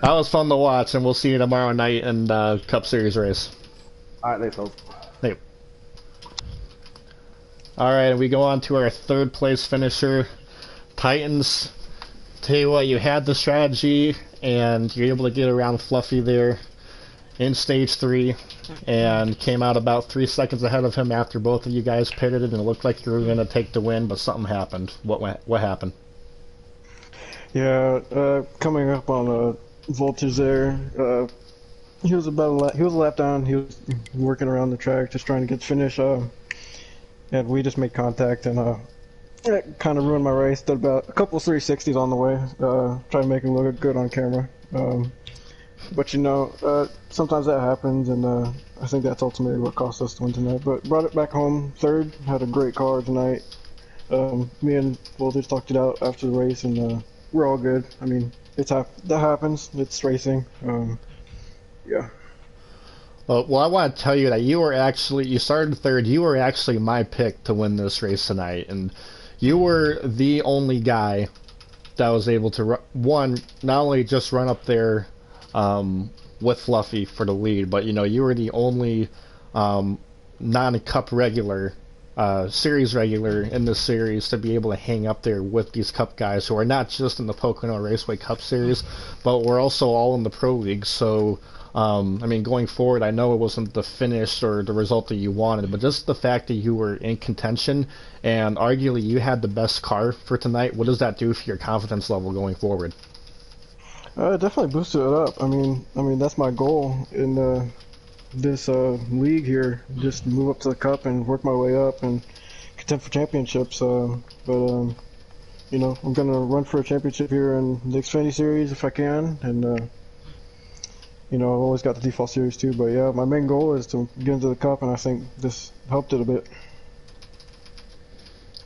[SPEAKER 1] That was fun to watch, and we'll see you tomorrow night in Cup Series race.
[SPEAKER 6] All right, thanks, folks.
[SPEAKER 1] Thank you. All right, we go on to our third place finisher, Titans. Tell you what, you had the strategy, and you're able to get around Fluffy there in stage 3, and came out about 3 seconds ahead of him after both of you guys pitted, and it looked like you were going to take the win, but something happened. What happened?
[SPEAKER 7] Yeah, coming up on voltage there. He was a lap down. He was working around the track, just trying to get finish. And we just made contact, and it kind of ruined my race. Did about a couple of 360s on the way, trying to make it look good on camera. But sometimes that happens, and I think that's ultimately what cost us the win tonight. But brought it back home third. Had a great car tonight. Me and Voltage talked it out after the race, and we're all good. I mean, that happens. It's racing. Yeah.
[SPEAKER 1] Well, I want to tell you that you started third. You were actually my pick to win this race tonight, and you were the only guy that was able to not only just run up there with Fluffy for the lead, but you were the only non-cup regular, series regular in this series to be able to hang up there with these cup guys who are not just in the Pocono Raceway Cup Series, but we're also all in the Pro League. So I mean, going forward, I know it wasn't the finish or the result that you wanted, but just the fact that you were in contention and arguably you had the best car for tonight, what does that do for your confidence level going forward?
[SPEAKER 7] Definitely boosted it up. I mean that's my goal in this league here. Just move up to the cup and work my way up and contend for championships. I'm gonna run for a championship here in the Xfinity Series if I can, and I've always got the default series too. But yeah, my main goal is to get into the cup, and I think this helped it a bit.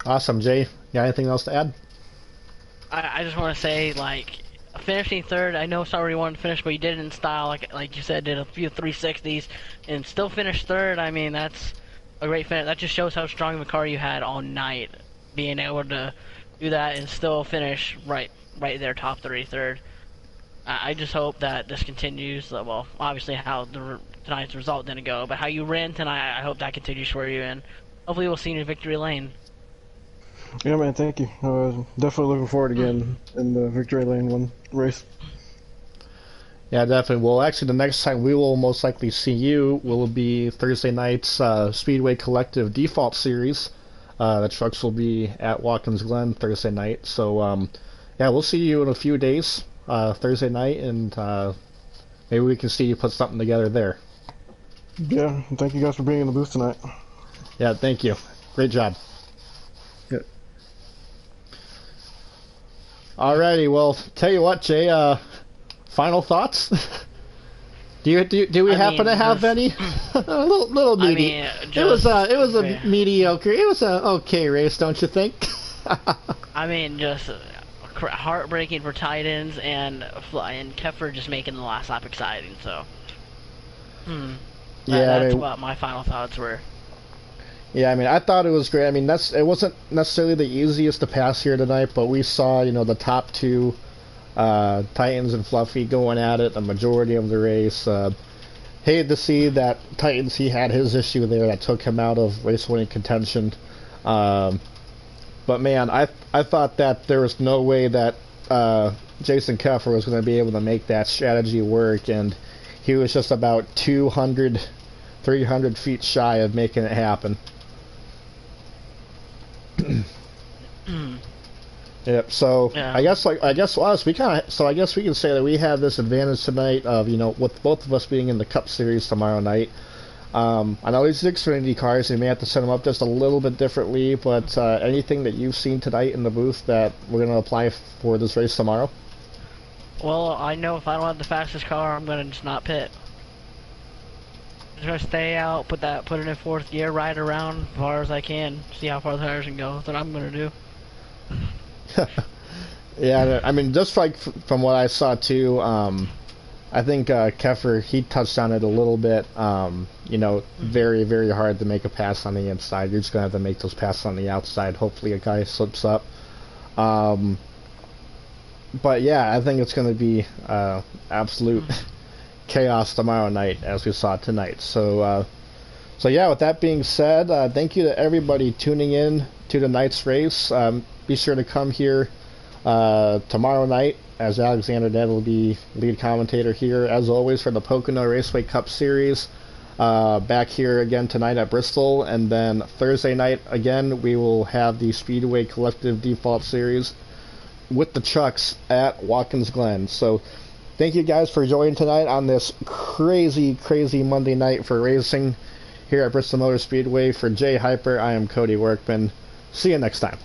[SPEAKER 1] Awesome. Jay, you got anything else to add?
[SPEAKER 2] I just want to say, finishing third, I know it's not where you wanted to finish, but you did it in style, like you said, did a few 360s, and still finished third. I mean, that's a great finish. That just shows how strong of a car you had all night, being able to do that and still finish right there, top 3, third. I just hope that this continues. Well, obviously how tonight's result didn't go, but how you ran tonight, I hope that continues for you, and hopefully we'll see you in victory lane.
[SPEAKER 7] Yeah, man, thank you. Definitely looking forward again in the victory lane one race.
[SPEAKER 1] Yeah, definitely. Well, actually, the next time we will most likely see you will be Thursday night's Speedway Collective Default Series. The trucks will be at Watkins Glen Thursday night. So, yeah, we'll see you in a few days, Thursday night, and maybe we can see you put something together there.
[SPEAKER 7] Yeah, thank you guys for being in the booth tonight.
[SPEAKER 1] Yeah, thank you. Great job.
[SPEAKER 7] Yeah.
[SPEAKER 1] Alrighty, well, tell you what, Jay, final thoughts? do we happen to have any? A little mediocre. It was a mediocre. It was a okay race, don't you think?
[SPEAKER 2] I mean, just heartbreaking for Titans and Keffer just making the last lap exciting. So, that's what my final thoughts were.
[SPEAKER 1] Yeah, I mean, I thought it was great. I mean, it wasn't necessarily the easiest to pass here tonight, but we saw, the top two, Titans and Fluffy going at it the majority of the race. Hated to see that Titans, he had his issue there that took him out of race winning contention. But man, I thought that there was no way that Jason Keffer was going to be able to make that strategy work, and he was just about 200, 300 feet shy of making it happen. Yep. So
[SPEAKER 2] Yeah.
[SPEAKER 1] I guess we can say that we have this advantage tonight of, you know, with both of us being in the Cup Series tomorrow night. I know these are Xfinity cars, we may have to set them up just a little bit differently, but anything that you've seen tonight in the booth that we're going to apply for this race tomorrow?
[SPEAKER 2] Well, I know if I don't have the fastest car, I'm gonna just not pit. Just gonna stay out, put it in fourth gear, ride around as far as I can, see how far the tires can go. That's what I'm gonna do.
[SPEAKER 1] Yeah, I mean, just like from what I saw too, I think Keffer, he touched on it a little bit. You know, very, very hard to make a pass on the inside. You're just gonna have to make those passes on the outside. Hopefully, a guy slips up. But yeah, I think it's going to be absolute chaos tomorrow night, as we saw tonight. So yeah, with that being said, thank you to everybody tuning in to tonight's race. Be sure to come here tomorrow night, as Alexander Ned will be lead commentator here, as always, for the Pocono Raceway Cup Series. Back here again tonight at Bristol, and then Thursday night again we will have the Speedway Collective Default Series with the trucks at Watkins Glen. So thank you guys for joining tonight on this crazy Monday night for racing here at Bristol Motor Speedway. For Jay Hyper, I am Cody Workman. See you next time.